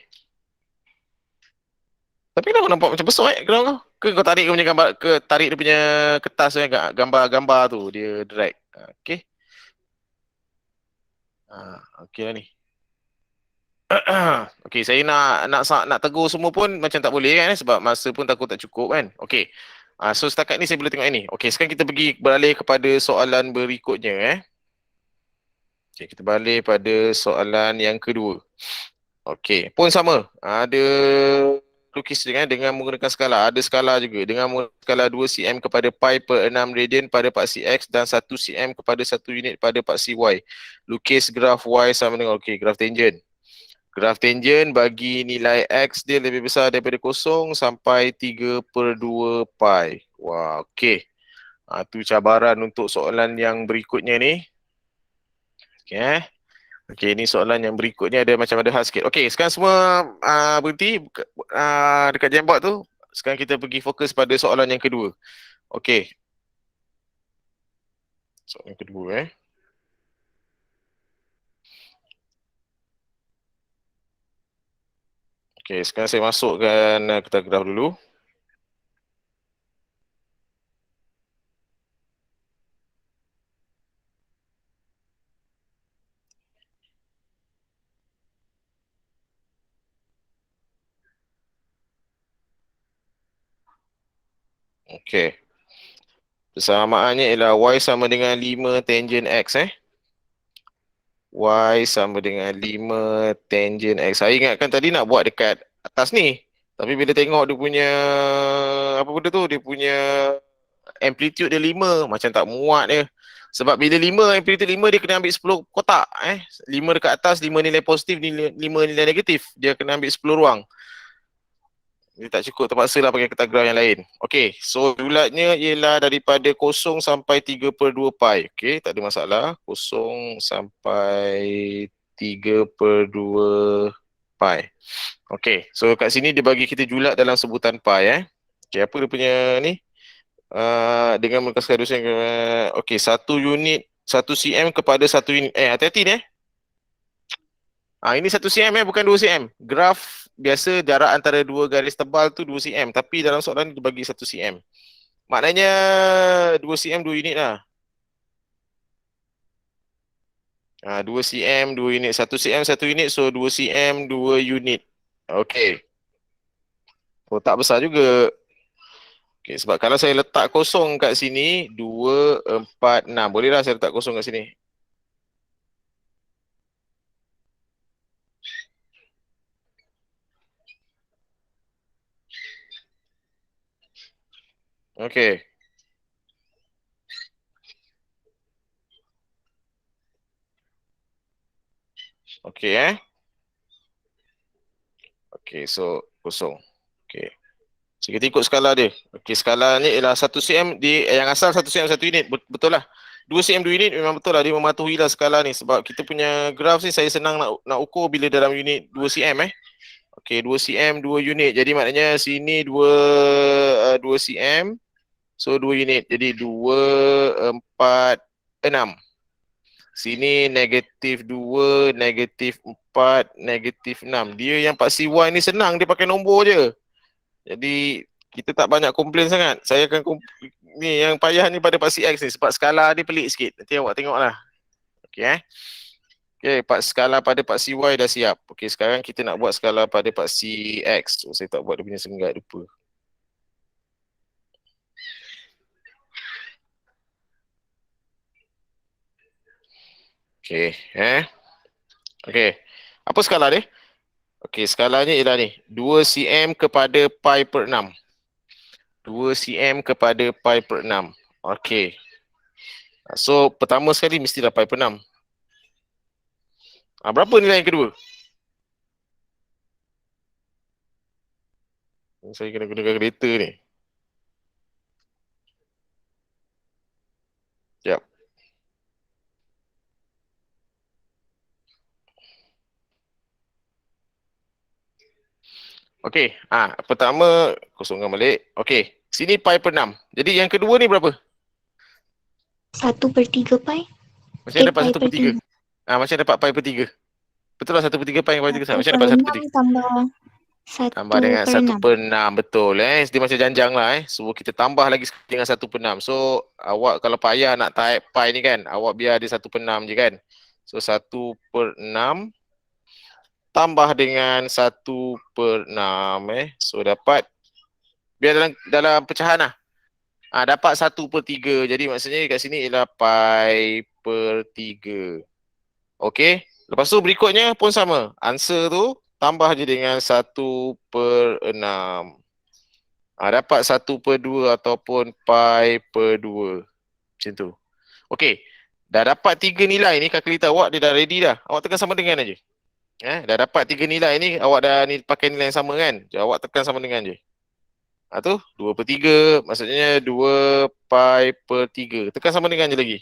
Tapi kenapa nampak macam besar kau? Ke kau tarik kau punya gambar, tarik dia punya kertas gambar-gambar tu dia drag. Okey. Okey lah ni. Okey, saya nak tegur semua pun macam tak boleh kan sebab masa pun takut tak cukup kan. Okey. So setakat ni saya boleh tengok ini. Okey, sekarang kita pergi beralih kepada soalan berikutnya Okey, kita balik pada soalan yang kedua. Okey, pun sama. Ada lukis dengan menggunakan skala. Ada skala juga dengan menggunakan skala 2 cm kepada pi per 6 radian pada paksi X dan 1 cm kepada 1 unit pada paksi Y. Lukis graf Y sama dengan graf tangent. Graf tangent bagi nilai X dia lebih besar daripada 0 sampai 3/2 pi. Wah, okey. Tu cabaran untuk soalan yang berikutnya ni. Okey Okey, ni soalan yang berikutnya ada macam ada hal sikit. Okey, sekarang semua berhenti dekat Jamboard tu. Sekarang kita pergi fokus pada soalan yang kedua. Okey. Soalan yang kedua Okey, sekarang saya masukkan kita graf dulu. Okey. Persamaannya ialah Y sama dengan 5 tangent X Y sama dengan 5 tangent X. Saya ingatkan tadi nak buat dekat atas ni. Tapi bila tengok dia punya apa benda tu, dia punya amplitude dia 5, macam tak muat dia. Sebab bila 5, amplitude 5 dia kena ambil 10 kotak 5 dekat atas, 5 nilai positif, 5 nilai negatif. Dia kena ambil 10 ruang. Dia tak cukup, terpaksa lah pakai kertas graf yang lain. Okey, so bulatnya ialah daripada 0 sampai 3/2 pi. Okey, tak ada masalah. 0 sampai 3/2 pi. Okey, so kat sini dia bagi kita julat dalam sebutan pi Okey, apa dia punya ni? Dengan menggunakan skala dosen. Okey, 1 unit 1 cm kepada 1 unit. Hati-hati ni ini 1 cm bukan 2 cm. Graf biasa jarak antara dua garis tebal tu 2 cm. Tapi dalam soalan ni dia bagi 1 cm. Maknanya 2 cm 2 unit lah. 2 cm 2 unit. 1 cm 1 unit. So 2 cm 2 unit. Okey. Tak besar juga. Okey, sebab kalau saya letak kosong kat sini 2, 4, 6. Bolehlah saya letak kosong kat sini. Okey. Okey Okey, so kosong. Okey. So kita ikut skala dia. Okey, skala ni ialah 1 cm yang asal 1 cm 1 unit. Betul lah. 2 cm 2 unit memang betul lah, dia mematuhi lah skala ni sebab kita punya graf ni saya senang nak ukur bila dalam unit 2 cm Okey, 2 cm 2 unit. Jadi maknanya sini 2 cm. So 2 unit. Jadi 2 4 6. Sini -2, -4, -6. Dia yang Pak CY ni senang, dia pakai nombor je. Jadi kita tak banyak komplain sangat. Saya akan ni yang payah ni pada Pak CX ni sebab skala dia pelik sikit. Nanti awak tengoklah. Okey Okey, skala pada Pak CY dah siap. Okey, sekarang kita nak buat skala pada Pak CX. So, saya tak buat dia punya senggat, lupa. Okey, Okey. Apa skala dia? Okey, skalanya ialah ni. 2 cm kepada pi per 6. 2 cm kepada pi per 6. Okey. So, pertama sekali mestilah pi per 6. Berapa nilai yang kedua? Saya kena gunakan kereta ni. Sekejap. Okey, pertama kosongkan balik. Okey, sini pi per 6. Jadi yang kedua ni berapa? 1/3 pi. Macam dapat 1/3. Macam dapat pi per 3. Betul lah 1/3 pi yang pi 3. Macam dapat 1/3. Tambah dengan 1/6. Betul dia macam janjang lah So kita tambah lagi dengan 1/6. So awak kalau payah nak type pi ni kan, awak biar dia 1/6 je kan. So 1/6 tambah dengan 1/6 So dapat biar dalam pecahan lah. Dapat 1/3. Jadi maksudnya kat sini ialah pi per 3. Okey. Lepas tu berikutnya pun sama. Answer tu tambah je dengan 1/6. Dapat 1/2 ataupun pi per 2. Macam tu. Okey. Dah dapat 3 nilai ni, kalkulator awak dia dah ready dah. Awak tekan sama dengan aja. Dah dapat 3 nilai ni, awak dah pakai nilai yang sama kan. Jadi awak tekan sama dengan je. Tu 2/3, maksudnya 2 pi per 3. Tekan sama dengan je lagi.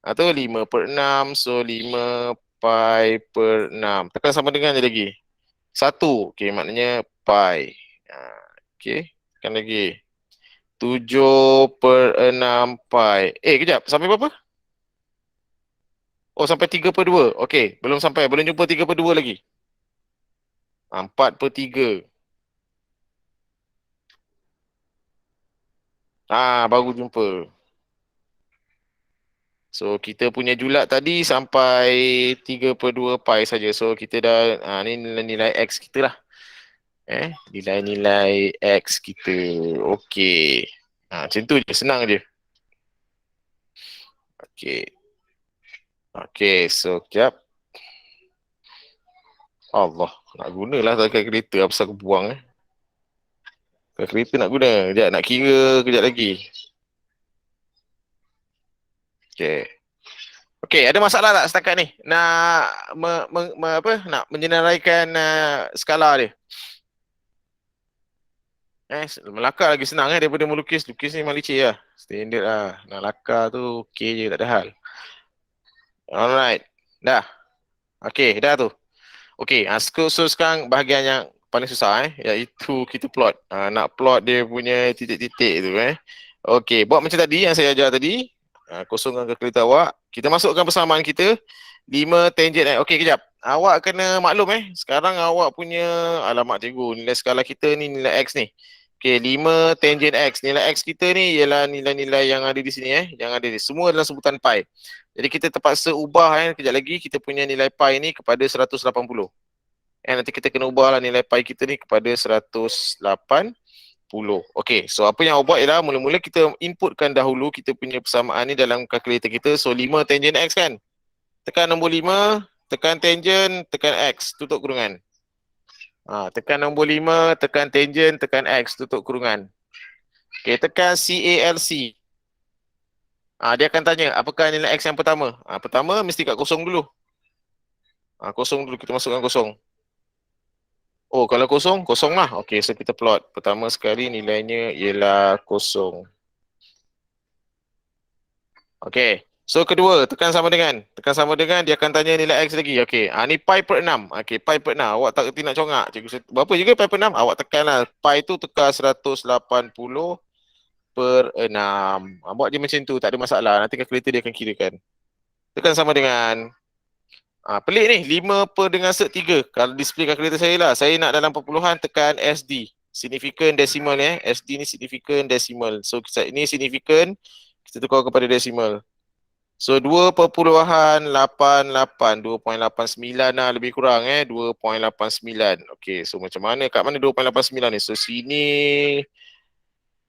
Tu 5/6, so 5 pi per 6. Tekan sama dengan je lagi. 1, okey, maknanya pi. Okey, tekan lagi. 7/6 pi. Kejap, sampai berapa? Sampai 3/2. Okey, belum sampai, belum jumpa 3/2 lagi. 4/3. Baru jumpa. So kita punya julat tadi sampai 3/2 pi saja. So kita dah ni nilai X kita lah. Nilai-nilai X kita. Okey. Macam tu je, senang je. Okey. Okey, so kejap. Allah, nak gunalah kalkulator apa pasal aku buang Kalkulator nak guna. Sekejap, nak kira kejap lagi. Okey, ada masalah tak setakat ni? Nak nak menyenaraikan skala dia. Melakar lagi senang daripada melukis. Lukis ni memang licin lah. Standard lah. Nak lakar tu okey je, tak ada hal. Alright. Dah. Okey, dah tu. Okey, so sekarang bahagian yang paling susah iaitu kita plot. Nak plot dia punya titik-titik tu Okey, buat macam tadi yang saya ajar tadi. Kosongkan kalkulator awak. Kita masukkan persamaan kita. 5 tangent Okey, kejap. Awak kena maklum sekarang awak punya alamat cikgu. Nilai skala kita ni nilai X ni. Okey, 5 tangent X. Nilai X kita ni ialah nilai-nilai yang ada di sini yang ada ni. Semua adalah sebutan pi. Jadi kita terpaksa ubah kejap lagi kita punya nilai pi ni kepada 180. Nanti kita kena ubah lah nilai pi kita ni kepada 180. Okey, so apa yang awak buat ialah mula-mula kita inputkan dahulu kita punya persamaan ni dalam kalkulator kita. So 5 tangent X kan. Tekan nombor 5, tekan tangent, tekan X, tutup kurungan. Tekan nombor 5, tekan tangent, tekan X, tutup kurungan. Okey, tekan CALC. Dia akan tanya apakah nilai X yang pertama. Pertama mesti kat kosong dulu. Kosong dulu, kita masukkan kosong. Oh, kalau kosong, kosong lah. Okey, so kita plot. Pertama sekali nilainya ialah kosong. Okey. So kedua, tekan sama dengan. Tekan sama dengan, dia akan tanya nilai X lagi. Okey, ni pi per 6. Okey, pi per 6. Awak tak kerti nak congak. Cikgu, berapa juga pi per 6? Awak tekanlah. Pi tu tekan 180 per 6. Buat je macam tu, tak ada masalah. Nanti kalkulator dia akan kirakan. Tekan sama dengan. Pelik ni, 5 per dengan set 3. Kalau display kalkulator saya lah, saya nak dalam perpuluhan, tekan SD. Significant decimal SD ni significant decimal. So ini significant, kita tukar kepada decimal. So 2.88, 2.89 lah lebih kurang 2.89. Okey, so macam mana, kat mana 2.89 ni? So sini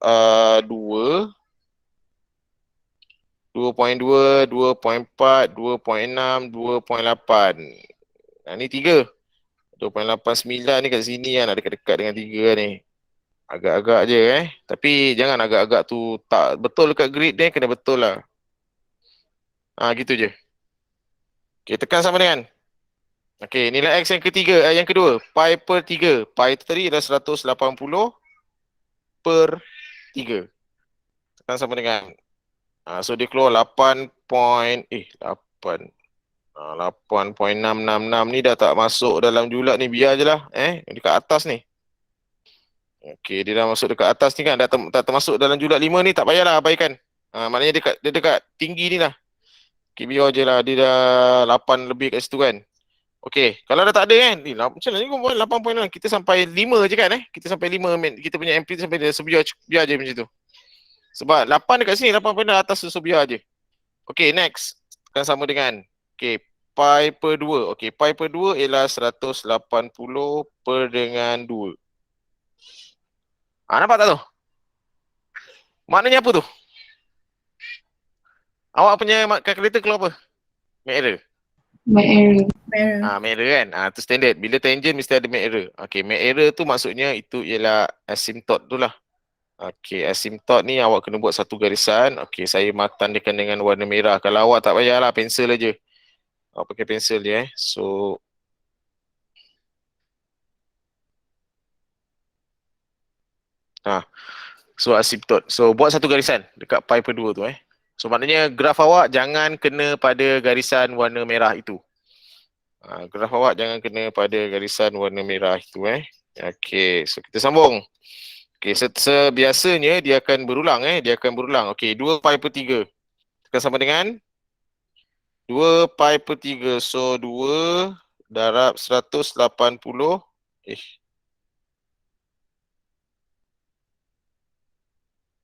2, 2.2, 2.4, 2.6, 2.8. Ni 3. 2.89 ni kat sini kan, ada dekat-dekat dengan 3 ni. Agak-agak je Tapi jangan agak-agak tu tak betul dekat grid ni, kena betul lah. Gitu je. Okey, tekan sama dengan. Okey, nilai X yang ketiga, yang kedua, pi per 3. Pi tu tadi adalah 180 per 3. Tekan sama dengan. So dia keluar 8 8.666 ni dah tak masuk dalam julat ni, biar je lah dekat atas ni. Okey, dia dah masuk dekat atas ni kan, dah tak termasuk dalam julat 5 ni, tak payahlah abaikan. Maknanya dia dekat tinggi ni lah. Okey, biar je lah, dia dah 8 lebih kat situ kan. Okey, kalau dah tak ada kan, macam mana ni kau buat 8.6, kita sampai 5 je kan Kita sampai 5, kita punya amplitude sampai dia, so biar je macam tu. Sebab 8 dekat sini, 8.6 atas tu, so biar je. Okey, next. Kan sama dengan. Okey, pi per 2. Okey, pi per 2 ialah 180 per dengan 2. Nampak tak tu? Maknanya apa tu? Awak punya calculator keluar apa? Make error. My error. Make error kan? Tu standard. Bila tangent mesti ada make error. Okey, make error tu maksudnya itu ialah asymptote tu lah. Okey, asymptote ni awak kena buat satu garisan. Okey, saya tandakan dengan warna merah. Kalau awak tak payahlah, pensel aja. Awak pakai pensel je So So asymptote. So buat satu garisan dekat pi per 2 tu So maknanya graf awak jangan kena pada garisan warna merah itu. Graf awak jangan kena pada garisan warna merah itu Okey, so kita sambung. Okey, sebiasanya dia akan berulang dia akan berulang. Okey, 2 pi per 3. Tekan sama dengan 2 pi per 3. So 2 darab 180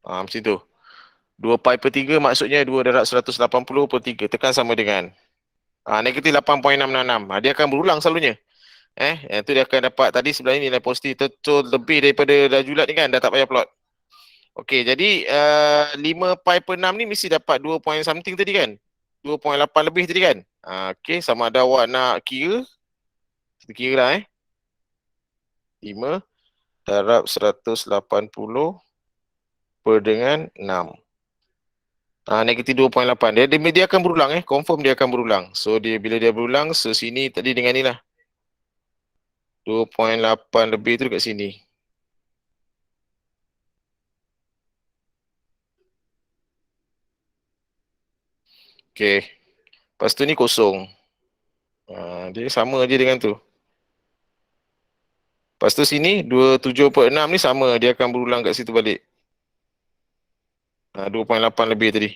macam tu. 2 pi per 3 maksudnya 2 darab 180 per 3. Tekan sama dengan negatif 8.666. Dia akan berulang selalunya. Itu dia akan dapat tadi sebenarnya nilai positif. So lebih daripada julat ni kan, dah tak payah plot. Okey, jadi 5 pi per 6 ni mesti dapat 2 point something tadi kan. 2.8 lebih tadi kan. Okey, sama ada awak nak kira. Kita kira lah 5 darab 180 per dengan 6. Negatif 2.8. Dia akan berulang confirm dia akan berulang. So bila dia berulang, so sini tadi dengan ni lah. 2.8 lebih tu dekat sini. Okey. Lepas tu ni kosong. Dia sama je dengan tu. Lepas tu sini 27.6 ni sama, dia akan berulang kat situ balik. 2.8 lebih tadi.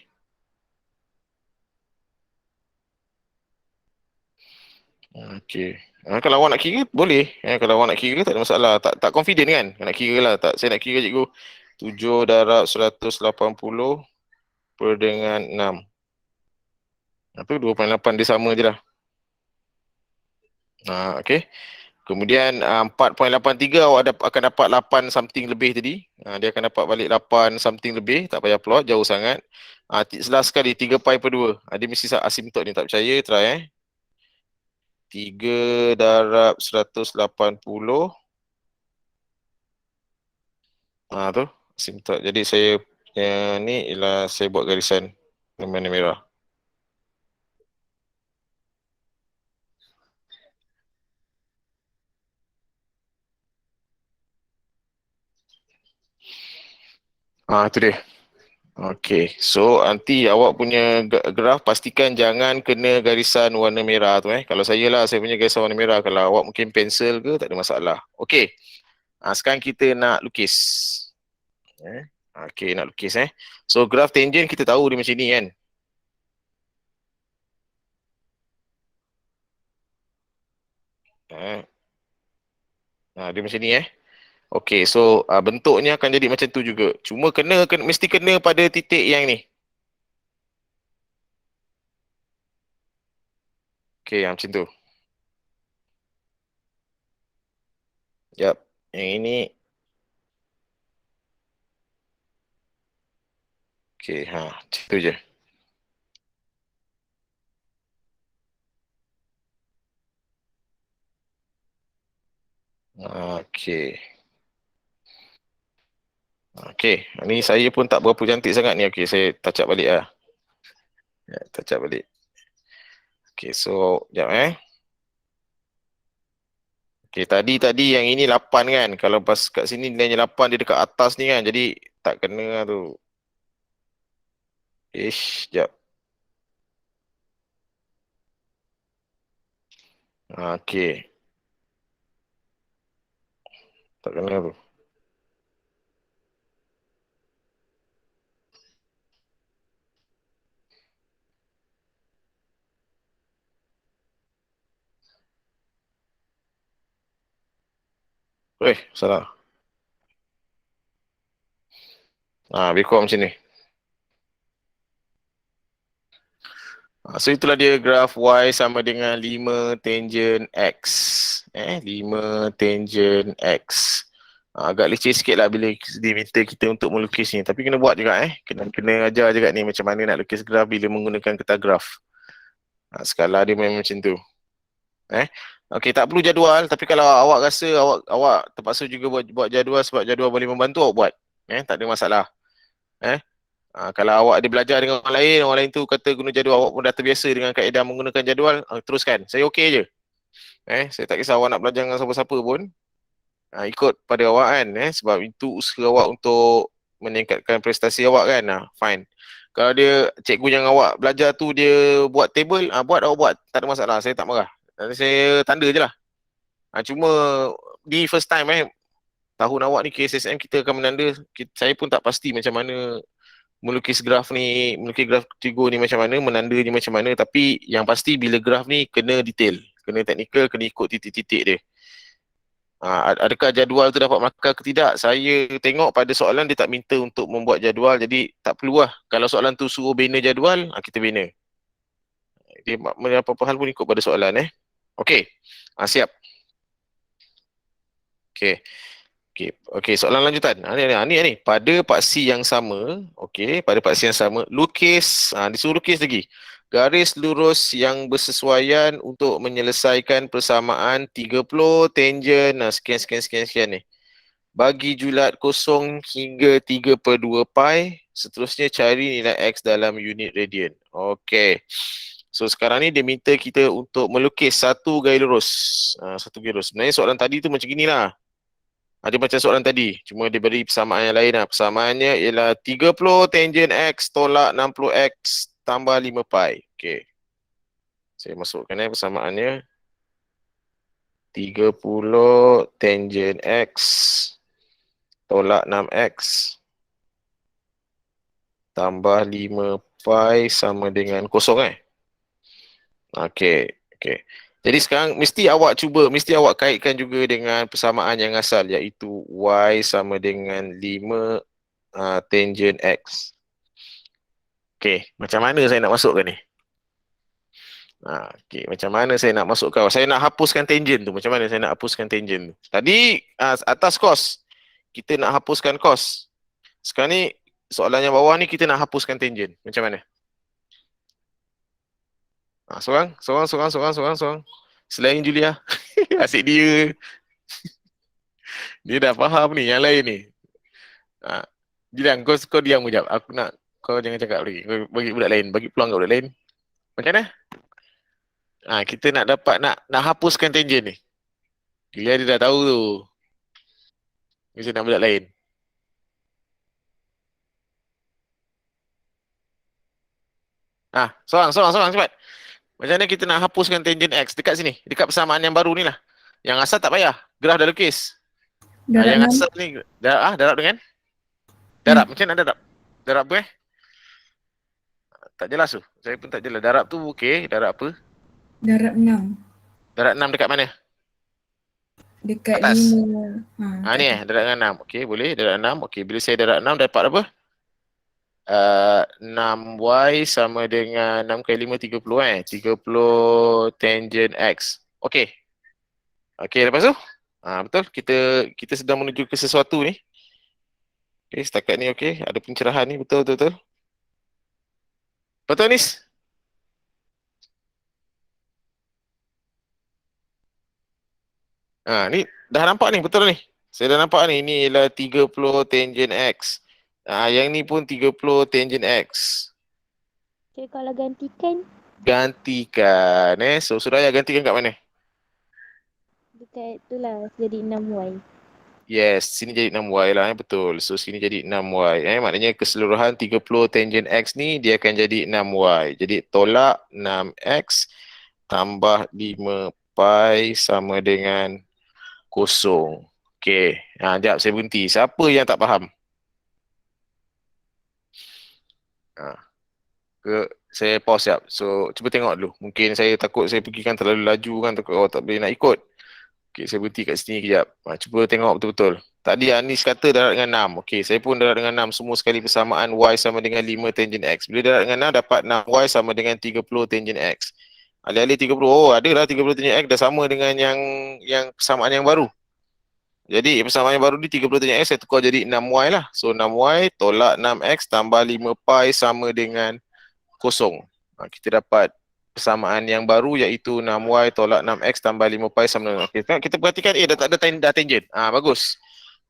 Okey. Kalau awak nak kira boleh. Kalau awak nak kira tak ada masalah. Tak confident kan? Nak kira lah. Saya nak kira cikgu. 7 darab 180 per dengan 6. Itu 2.8 dia sama je lah. Okey. Kemudian 4.83 awak akan dapat 8 something lebih tadi. Dia akan dapat balik 8 something lebih. Tak payah plot, jauh sangat. Last sekali 3 pi per 2. Dia mesti asymptote ni, tak percaya, try 3 darab 180. Tu asymptote. Jadi saya ni ialah saya buat garisan warna merah. Tu dia. Okay, so nanti awak punya graf pastikan jangan kena garisan warna merah tu Kalau saya lah, saya punya garisan warna merah. Kalau awak mungkin pensel ke, tak ada masalah. Okay, sekarang kita nak lukis. Okay, nak lukis So graf tangent kita tahu dia macam ni kan. Dia macam ni Okay, so bentuknya akan jadi macam tu juga. Cuma mesti kena pada titik yang ni. Okay, yang macam tu. Yap. Yang ini. Okay, macam tu je. Okay. Okay, ni saya pun tak berapa cantik sangat ni. Okay, saya touch up balik lah. Touch up balik. Okay, so, sekejap Okay, tadi yang ini 8 kan. Kalau pas kat sini nilainya 8, dia dekat atas ni kan. Jadi, tak kena lah tu. Sekejap. Okay. Tak kena tu. Salah. Lebih kurang macam ni. So itulah dia graf Y sama dengan 5 tangent X. 5 tangent X. Agak leceh sikit lah bila diminta kita untuk melukis ni. Tapi kena buat juga Kena ajar juga ni macam mana nak lukis graf bila menggunakan kertas graf. Skala dia memang macam tu. Okay, tak perlu jadual. Tapi kalau awak rasa awak terpaksa juga buat jadual sebab jadual boleh membantu awak buat. Tak ada masalah. Kalau awak ada belajar dengan orang lain tu kata guna jadual, awak pun dah terbiasa dengan kaedah menggunakan jadual, teruskan. Saya okey je. Saya tak kisah awak nak belajar dengan siapa-siapa pun. Ikut pada awak kan. Sebab itu usaha awak untuk meningkatkan prestasi awak kan. Fine. Kalau dia cikgu yang awak belajar tu dia buat table, buat awak buat. Tak ada masalah. Saya tak marah. Saya tanda je lah. Cuma di first time tahun awak ni KSSM kita akan menanda. Saya pun tak pasti macam mana melukis graf tigo ni macam mana, menandanya macam mana. Tapi yang pasti bila graf ni kena detail, kena teknikal, kena ikut titik-titik dia. Adakah jadual tu dapat markah ke tidak? Saya tengok pada soalan dia tak minta untuk membuat jadual, jadi tak perlu lah. Kalau soalan tu suruh bina jadual, kita bina. Dia apa-apa hal pun ikut pada soalan Okey. Siap. Okey. Okey, soalan lanjutan. Ni pada paksi yang sama, pada paksi yang sama, lukis, disuruh lukis lagi. Garis lurus yang bersesuaian untuk menyelesaikan persamaan 30 tangent sekian ni. Bagi julat kosong hingga 3/2 pi, seterusnya cari nilai X dalam unit radian. Okey. So sekarang ni dia minta kita untuk melukis satu gaya lurus. Satu gaya lurus. Sebenarnya soalan tadi tu macam ginilah. Ada macam soalan tadi, cuma dia beri persamaan yang lain lah. Persamaannya ialah 30 tangent X tolak 60X tambah 5 pi. Okey. Saya masukkan persamaannya. 30 tangent X tolak 6X tambah 5 pi sama dengan kosong Okey. Jadi sekarang mesti awak kaitkan juga dengan persamaan yang asal, iaitu Y sama dengan 5 tangent X. Okey, macam mana saya nak masukkan ni? Macam mana saya nak masukkan? Saya nak hapuskan tangent tu. Macam mana saya nak hapuskan tangent tu? Tadi atas cos, kita nak hapuskan cos. Sekarang ni soalan yang bawah ni kita nak hapuskan tangent. Macam mana? Seorang. Selain Julia. Asyik dia. Dia dah faham ni, yang lain ni. Julia, kau diam sekejap. Aku nak, kau jangan cakap lagi. Bagi budak lain, bagi peluang ke budak lain. Macam mana? Kita nak dapat, nak hapuskan tangent ni. Julia dia dah tahu tu. Mesti nak budak lain. Seorang cepat. Macam mana kita nak hapuskan tangent X dekat sini? Dekat persamaan yang baru ni lah. Yang asal tak payah. Graf dah lukis. Darab Yang 6. asal ni darab dengan? Darab. Macam mana darab? Darab apa Tak jelas tu. Saya pun tak jelas. Darab tu okey. Darab apa? Darab 6. Darab 6 dekat mana? Dekat Atas. 5. Ni darab dengan 6. Okey, boleh. Darab 6. Okey, bila saya darab 6 dapat apa? 6y sama dengan 6 kali 5 30 30 tangent X. Okey. Okey, lepas tu? Betul. Kita sedang menuju ke sesuatu ni. Okey, setakat ni okey. Ada pencerahan ni. Betul. Betul, Nis? Ni dah nampak ni. Betul ni. Saya dah nampak ni. Ini ialah 30 tangent X. Yang ni pun 30 tangent X. Okay, kalau gantikan? Gantikan. So, Suraya gantikan kat mana? Dekat tu lah, jadi 6y. Yes, sini jadi 6y lah. Betul. So, sini jadi 6y. Maknanya keseluruhan 30 tangent X ni, dia akan jadi 6y. Jadi, tolak 6x tambah 5 pi sama dengan 0. Okey. Sekejap, saya berhenti. Siapa yang tak faham? Saya pause sekejap. So, cuba tengok dulu. Mungkin saya takut saya pergikan terlalu laju kan. Takut awak tak boleh nak ikut. Okey, saya berhenti kat sini kejap. Cuba tengok betul-betul. Tadi Anis kata darab dengan 6. Okey, saya pun darab dengan 6. Semua sekali persamaan y sama dengan 5 tangent X. Bila darab dengan 6, dapat 6y sama dengan 30 tangent X. Alih-alih 30. Oh, adalah 30 tangent X dah sama dengan yang persamaan yang baru. Jadi, persamaan yang baru ni 30 tangent X, saya tukar jadi 6y lah. So, 6y tolak 6x tambah 5 pi sama dengan 0. Kita dapat persamaan yang baru iaitu 6y tolak 6x tambah 5 pi sama dengan. Okay, kita perhatikan dah tak ada dah tangent. Bagus.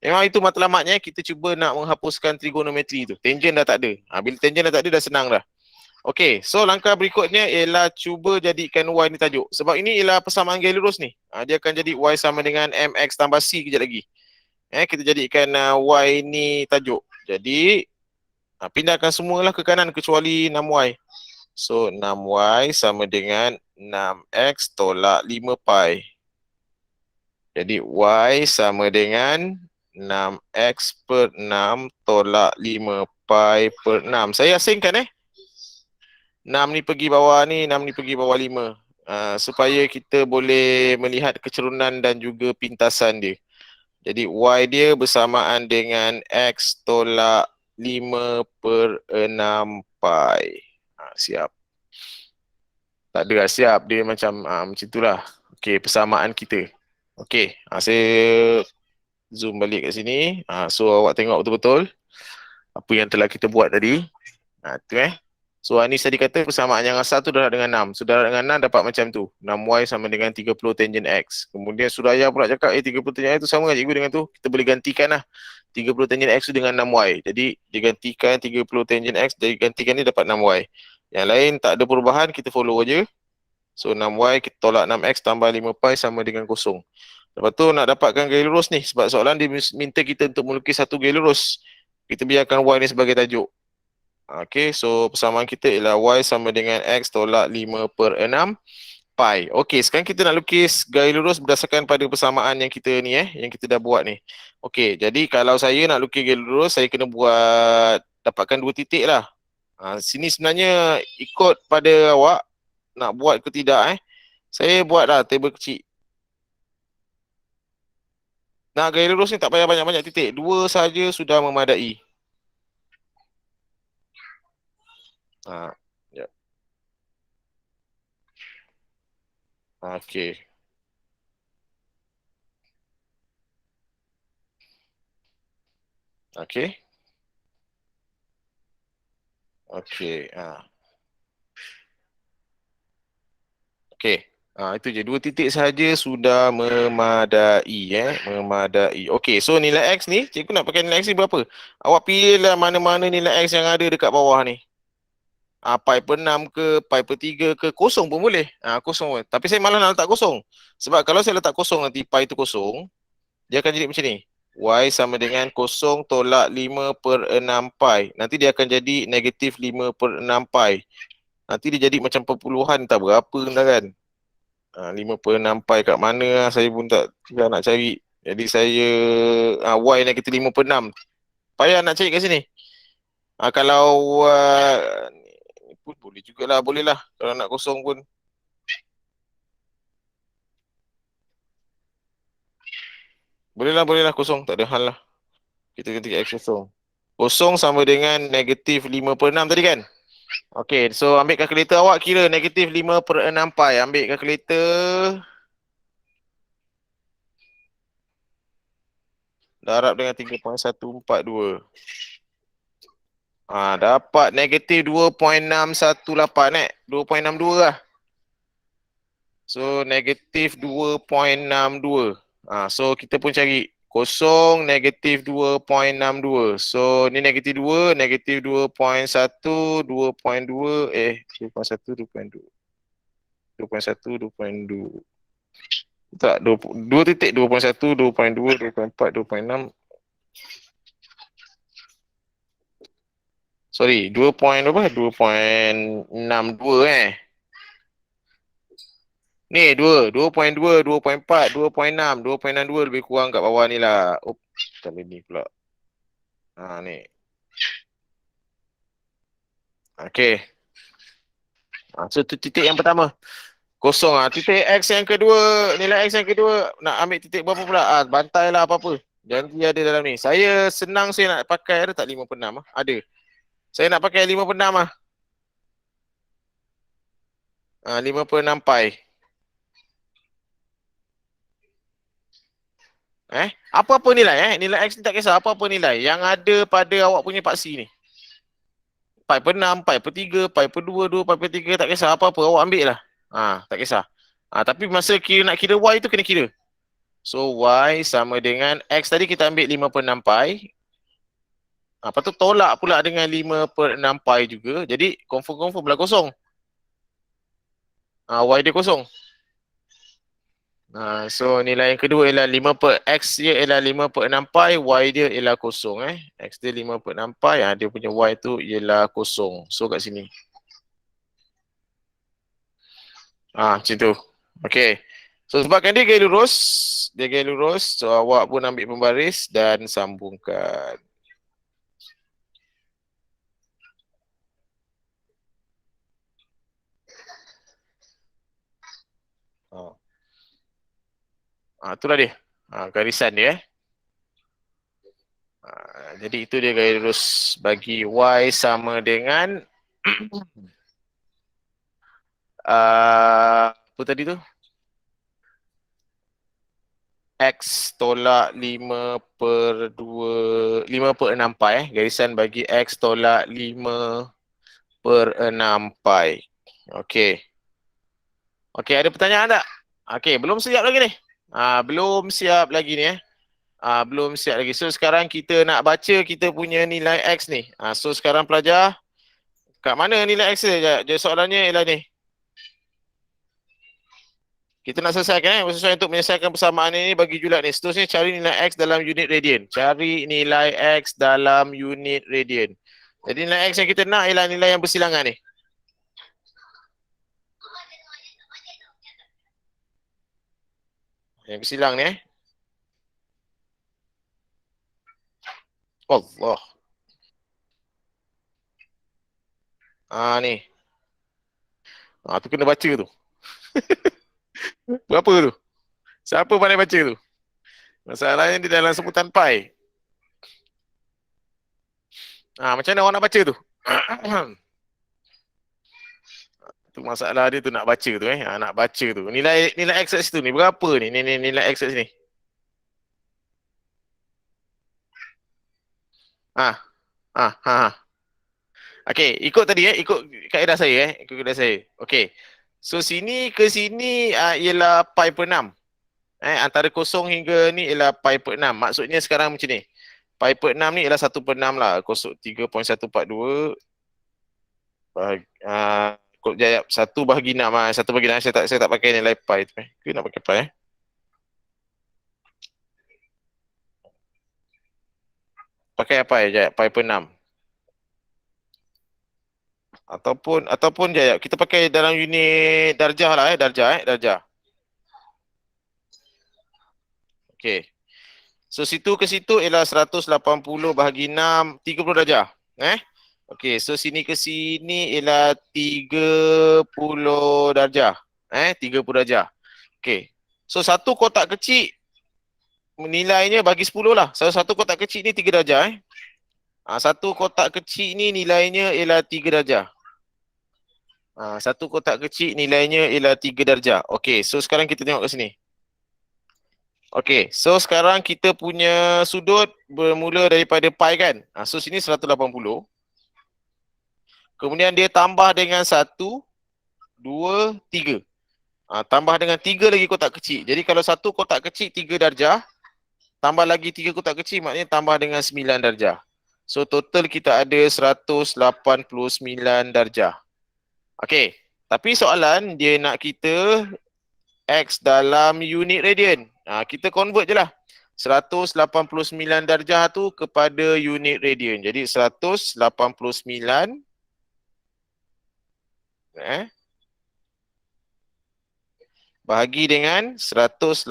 Memang itu matlamatnya, kita cuba nak menghapuskan trigonometri tu. Tangent dah tak ada. Bila tangent dah tak ada, dah senang dah. Okey, so langkah berikutnya ialah cuba jadikan y ni tajuk. Sebab ini ialah persamaan gaya lurus ni. Dia akan jadi y sama dengan mx tambah c kejap lagi. Kita jadikan y ni tajuk. Jadi, pindahkan semualah ke kanan kecuali 6y. So, 6y sama dengan 6x tolak 5 pi. Jadi, y sama dengan 6x per 6 tolak 5 pi per 6. Saya asingkan 6 ni pergi bawah ni, 6 ni pergi bawah 5. Supaya kita boleh melihat kecerunan dan juga pintasan dia. Jadi, y dia bersamaan dengan x tolak 5 per 6 pi. Siap. Tak ada lah, siap. Dia macam itulah. Okey, persamaan kita. Okey, saya zoom balik kat sini. So, awak tengok betul-betul apa yang telah kita buat tadi. Tu So, Anis tadi kata persamaan yang asal tu darab dengan 6. So, darab dengan 6 dapat macam tu. 6y sama dengan 30 tangent X. Kemudian Suraya pula cakap, 30 tangent X tu sama dengan cikgu dengan tu. Kita boleh gantikan lah. 30 tangent X tu dengan 6y. Jadi, digantikan 30 tangent X, digantikan ni dapat 6y. Yang lain tak ada perubahan, kita follow aja. So 6y kita tolak 6x tambah 5 pi sama dengan 0. Lepas tu nak dapatkan gaya lurus ni. Sebab soalan dia minta kita untuk melukis satu gaya lurus. Kita biarkan y ni sebagai tajuk. Okay, so persamaan kita ialah y sama dengan x tolak 5 per 6 pi. Okay, sekarang kita nak lukis gaya lurus berdasarkan pada persamaan yang kita ni yang kita dah buat ni. Okay, jadi kalau saya nak lukis gaya lurus, saya kena dapatkan 2 titik lah. Sini sebenarnya ikut pada awak nak buat ke tidak Saya buat dah table kecil. Nak gaya lurus ni tak payah banyak-banyak titik. 2 saja sudah memadai. Ya. Okey. Okey. Okey. Okey. Itu je. 2 titik saja sudah memadai. Memadai. Okey. So nilai X ni, cikgu nak pakai nilai X ni berapa? Awak pilihlah mana-mana nilai X yang ada dekat bawah ni. Pi per 6 ke, pi per 3 ke, kosong pun boleh. Kosong pun. Tapi saya malah nak letak kosong. Sebab kalau saya letak kosong nanti pi tu kosong, dia akan jadi macam ni. Y sama dengan 0 tolak 5 per 6 pi. Nanti dia akan jadi negatif 5 per 6 pi. Nanti dia jadi macam perpuluhan tak berapa entah kan. 5/6 pi kat mana lah, saya pun tak nak cari. Jadi saya Y negatif 5/6. Payah nak cari kat sini. Kalau ni pun boleh jugalah, boleh lah. Kalau nak kosong pun. Boleh lah kosong. Tak ada hal lah. Kita ketik X kosong. Kosong sama dengan negatif 5/6 tadi kan? Okay, so ambil kalkulator awak, kira negatif 5/6 pi. Ambil kalkulator. Darab dengan 3.142. Dapat negatif 2.618 2.62 lah. So negatif 2.62. So kita pun cari kosong negatif 2.62. So ni negatif 2, negatif 2.1, 2.2, 2.1, 2.2. 2.1, 2.2. Tak, 2.1, 2.2, 2.4, 2.6. Sorry, 2.62 Ni 2.2, 2.4, 2.6, 2.62 lebih kurang kat bawah ni lah. Tak boleh ni pula. Ni. Okay. So tu titik yang pertama. Kosong titik X yang kedua, nilai X yang kedua nak ambil titik berapa pula? Bantailah apa-apa. Janji ada dalam ni. Saya senang saya nak pakai, ada tak 5/6 Ada. Saya nak pakai 5/6 5/6 pi. Apa-apa nilai nilai X ni tak kisah apa-apa nilai yang ada pada awak punya paksi ni. Pi/6, pi/3, pi/2, 2 pi/3 tak kisah apa-apa awak ambil lah. Tak kisah. Tapi masa nak kira Y tu kena kira. So Y sama dengan X tadi kita ambil 5/6 pi. Lepas tu tolak pula dengan 5/6 pi juga. Jadi confirm lah kosong. Y dia kosong. So nilai yang kedua ialah X dia ialah 5/6 pi, Y dia ialah kosong X dia 5/6 pi, dia punya Y tu ialah kosong. So kat sini. Macam tu. Okay. So sebabkan dia gaya lurus, so awak pun ambil pembaris dan sambungkan. Itulah dia. Garisan dia jadi itu dia gaya lurus bagi Y sama dengan apa tadi tu? X tolak 5/6 pi garisan bagi X tolak 5/6 pi. Okey. Okey, ada pertanyaan tak? Okey, belum siap lagi ni. Belum siap lagi ni belum siap lagi. So sekarang kita nak baca kita punya nilai X ni. So sekarang pelajar, kat mana nilai X dia? Jadi soalannya ialah ni. Kita nak selesaikan sesuai untuk menyelesaikan persamaan ini bagi julat ni. Seterusnya cari nilai X dalam unit radian. Cari nilai X dalam unit radian. Jadi nilai X yang kita nak ialah nilai yang bersilangan ni. Yang bersilang ni Allah. Ni. Tu kena baca tu. Berapa tu? Siapa pandai baca tu? Masalahnya di dalam sebutan pi. Macam mana orang nak baca tu? Tu masalah dia tu nak baca tu nak baca tu. Nilai X kat situ ni berapa ni? Nilai X kat sini. Okey, ikut tadi ikut kaedah saya ikut kaedah saya. Okey. So sini ke sini ialah pi/6. Antara kosong hingga ni ialah pi/6. Maksudnya sekarang macam ni. Pi/6 ni ialah 1/6 lah. 3.142 bahagi jap 1/6 1/6 saya tak pakai nilai pi tu Ke nak pakai pi Pakai apa Pi/6. Ataupun jap, kita pakai dalam unit darjah lah darjah. Okey. So situ ke situ ialah 180 bahagi 6, 30 darjah. Okey, so sini ke sini ialah 30 darjah. 30 darjah. Okey. So satu kotak kecil nilainya bagi 10 lah. Satu kotak kecil ni 3 darjah. Satu kotak kecil ni nilainya ialah 3 darjah. Satu kotak kecil nilainya ialah 3 darjah. Okey, so sekarang kita tengok ke sini. Okey, so sekarang kita punya sudut bermula daripada pi kan. So sini 180. Kemudian dia tambah dengan 1, 2, 3. Tambah dengan 3 lagi kotak kecil. Jadi kalau satu kotak kecil 3 darjah, tambah lagi 3 kotak kecil maknanya tambah dengan 9 darjah. So total kita ada 189 darjah. Okey, tapi soalan dia nak kita X dalam unit radian. Kita convert je lah. 189 darjah tu kepada unit radian. Jadi 189 bahagi dengan 180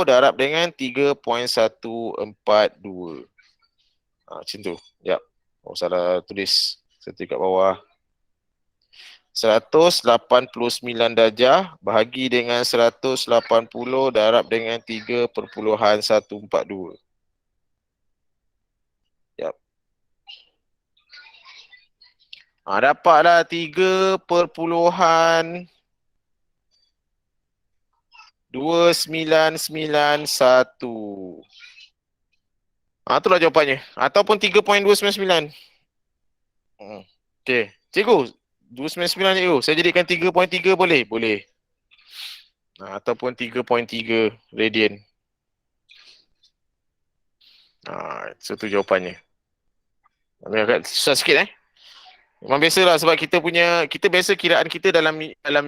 darab dengan 3.142. Macam tu. Sekejap. Salah tulis. Saya tulis kat bawah. 189 darjah bahagi dengan 180 darab dengan 3.142. Yap. Dapatlah 3.2991. Itulah jawapannya. Ataupun 3.299. Okey. Cikgu, 299 cikgu. Saya jadikan 3.3 boleh? Boleh. Ataupun 3.3 radian. So tu jawapannya. Agak susah sikit Memang biasalah sebab kita biasa kiraan kita dalam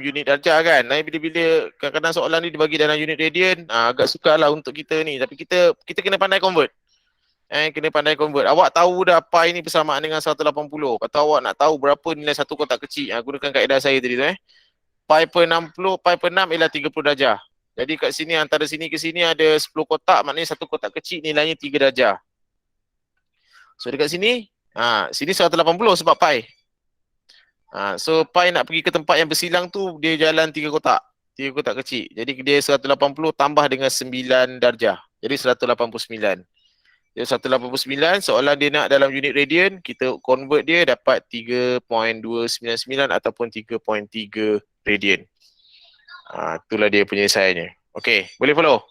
unit darjah kan. Bila-bila kadang-kadang soalan ni dibagi dalam unit radian, agak sukarlah untuk kita ni. Tapi kita kena pandai convert. Kena pandai convert. Awak tahu dah pi ni bersamaan dengan 180. Atau awak nak tahu berapa nilai satu kotak kecil, gunakan kaedah saya tadi tu Pi per 6 ialah 30 darjah. Jadi kat sini, antara sini ke sini ada 10 kotak, maknanya satu kotak kecil nilainya 3 darjah. So dekat sini, sini 180 sebab pi. So pi nak pergi ke tempat yang bersilang tu, dia jalan 3 kotak. 3 kotak kecil. Jadi dia 180 tambah dengan 9 darjah. Jadi 189. Dia 189, soalan dia nak dalam unit radian, kita convert dia dapat 3.299 ataupun 3.3 radian. Itulah dia penyelesaiannya. Okey, boleh follow?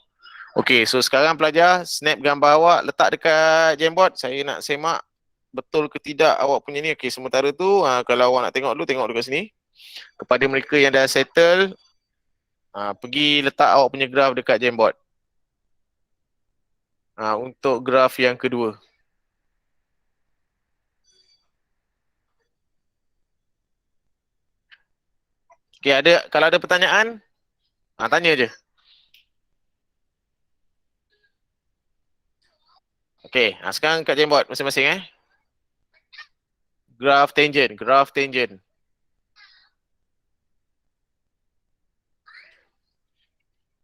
Okey, so sekarang pelajar snap gambar awak, letak dekat Jamboard. Saya nak semak betul ke tidak awak punya ni. Okey, sementara tu kalau awak nak tengok dulu, tengok dekat sini. Kepada mereka yang dah settle, pergi letak awak punya graf dekat Jamboard. Untuk graf yang kedua. Okey, kalau ada pertanyaan, tanya je. Okey, sekarang kat Jamboard masing-masing graf tangent.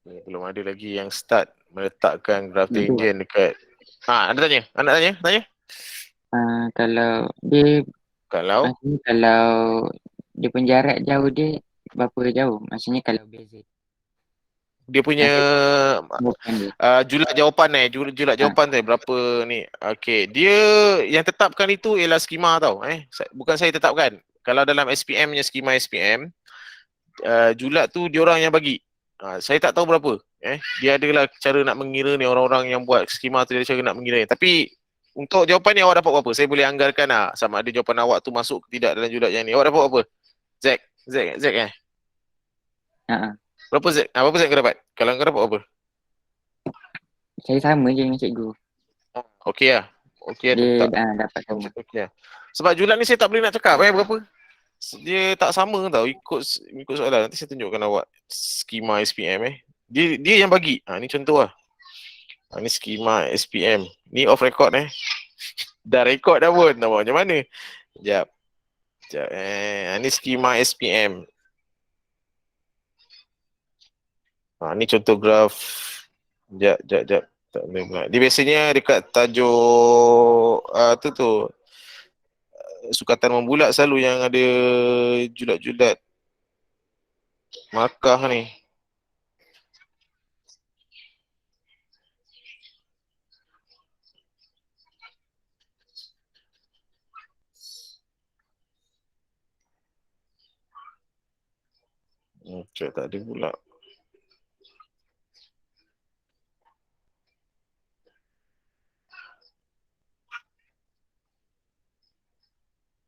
Belum ada lagi yang start meletakkan graf tangent dekat. Ada tanya? Anak tanya? Kalau dia pun jarak jauh dia berapa jauh? Maksudnya kalau beza. Dia punya julat jawapan julat jawapan tu berapa ni. Okey, dia yang tetapkan itu ialah skema tau bukan saya tetapkan. Kalau dalam SPM nya skema SPM, julat tu diorang yang bagi. Saya tak tahu berapa. Dia adalah cara nak mengira ni, orang-orang yang buat skema tu dia cara nak mengira ni. Tapi untuk jawapan ni awak dapat berapa? Saya boleh anggarkan sama ada jawapan awak tu masuk ke tidak dalam julat yang ni. Awak dapat berapa? Zack Berapa Zack? Berapa Zack kau dapat? Kalau kau dapat berapa? Saya sama je dengan cikgu. Okey lah. Dia dapat sama. Okey lah. Sebab julat ni saya tak boleh nak cakap berapa. Dia tak sama tau, ikut soalan. Nanti saya tunjukkan awak skema SPM Dia yang bagi. Ni contoh lah. Ni skema SPM. Ni off record Dah record dah pun. Nak buat macam mana? Sekejap. Sekejap, ni skema SPM. Ni contoh graf. Sekejap. Tak boleh pula. Dia biasanya dekat tajuk tu sukatan membulat selalu yang ada julat-julat markah ni. Macam tak ada pula.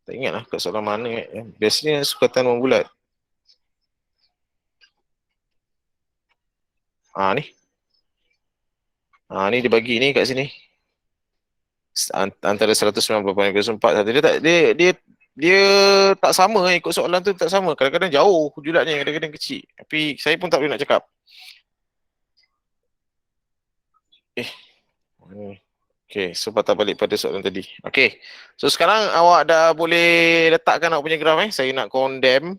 Tak ingat lah kat soalan mana biasanya sukatan membulat. Ni. Ni dia bagi ni kat sini. Antara 198.04 dia tak dia tak sama ikut soalan tu tak sama. Kadang-kadang jauh julatnya, kadang-kadang kecil. Tapi saya pun tak boleh nak cakap. Okay, so patah balik pada soalan tadi. Okay, so sekarang awak dah boleh letakkan awak punya graf Saya nak condemn.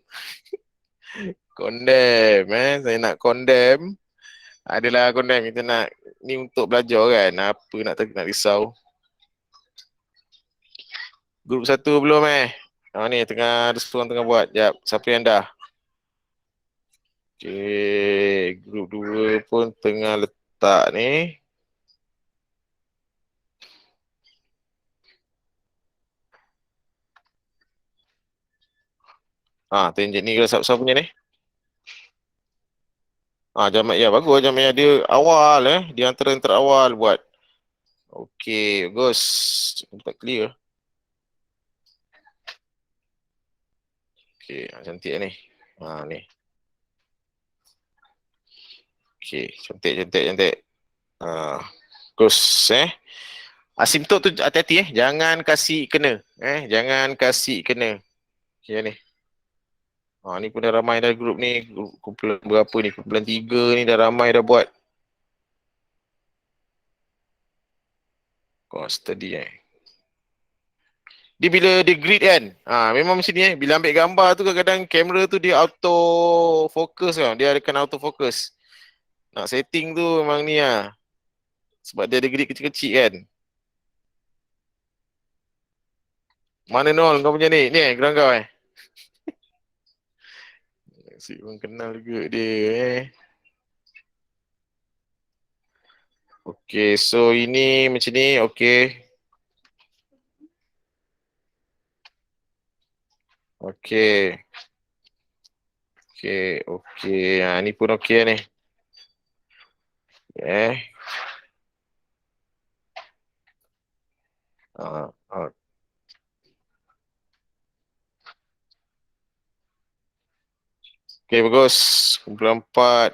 Saya nak condemn. Adalah condemn, kita nak ni untuk belajar kan. Apa nak risau. Grup 1 belum ni tengah ada seorang tengah buat. Jap, siapa yang dah? Okay, grup 2 pun tengah letak ni. Tangent ni kalau siapa punya ni? Jamiah bagus. Jamiah dia awal dia antara awal buat. Okey, bagus. Tak clear. Okey, cantik ni. Ni. Okey, cantik. Terus asimptot tu hati-hati jangan kasih kena. Jangan kasih kena. Okey ni. Ni pun dah ramai dah grup ni. Kumpulan berapa ni? Kumpulan 3 ni dah ramai dah buat. Study Dia bila dia grid kan. Memang macam ni Bila ambil gambar tu kadang-kadang kamera tu dia auto focus Dia akan auto focus. Nak setting tu memang ni Sebab dia ada grid kecil-kecil kan. Mana Nol kau punya ni? Ni gerang kau Si pun kenal juga dia Okay, so ini macam ni, okay. Okay. Ni pun okay ni. Okay, bagus. Kumpulan 4.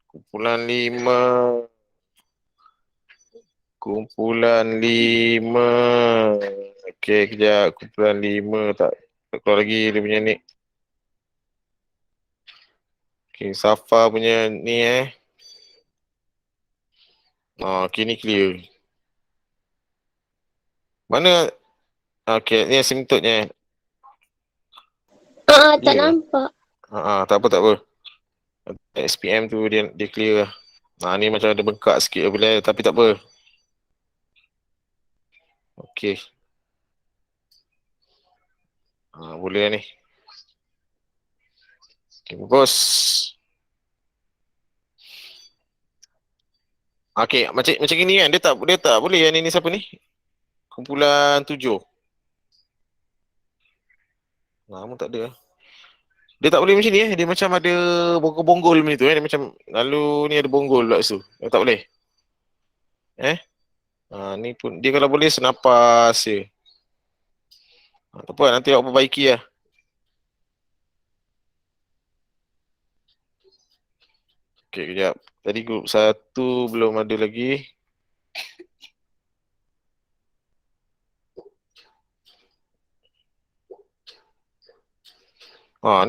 Kumpulan 5. Okay, kejap. Kumpulan 5 tak keluar lagi dia punya ni. Okay, Safa punya ni okay, ni clear. Mana? Okay, ni asimptotnya. Tak nampak. Tak apa. SPM tu dia clear lah. Ni macam ada bengkak sikit bila, tapi tak apa. Okay. Boleh lah ni. Okay, bagus. Okay, macam ini kan. Dia tak boleh yang ni siapa ni? Kumpulan 7. Nama tak ada. Dia tak boleh macam ni Dia macam ada bonggol-bonggol macam tu Dia macam lalu ni ada bonggol pula tu. Tak boleh. Ni pun dia kalau boleh senapas je. Tak apa, nanti awak perbaiki lah. Okay, kejap. Tadi grup 1 belum ada lagi.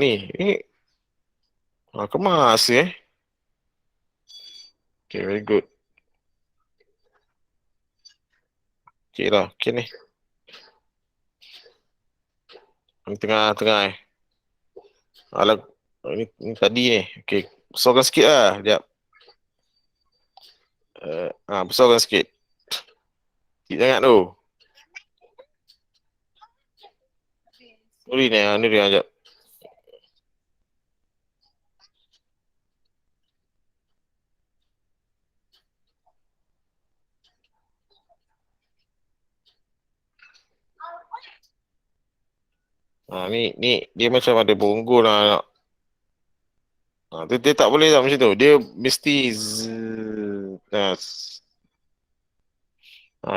Ni kemas Okay, very good. Okay lah, okay ni. Ni tengah-tengah Alah, ni tadi ni. Okey, besarkan sikit lah. Sekejap. Besarkan sikit. Sikit sangat tu. Ni dia, sekejap. Ni dia macam ada bonggol lah. Dia tak boleh tak macam tu. Dia mesti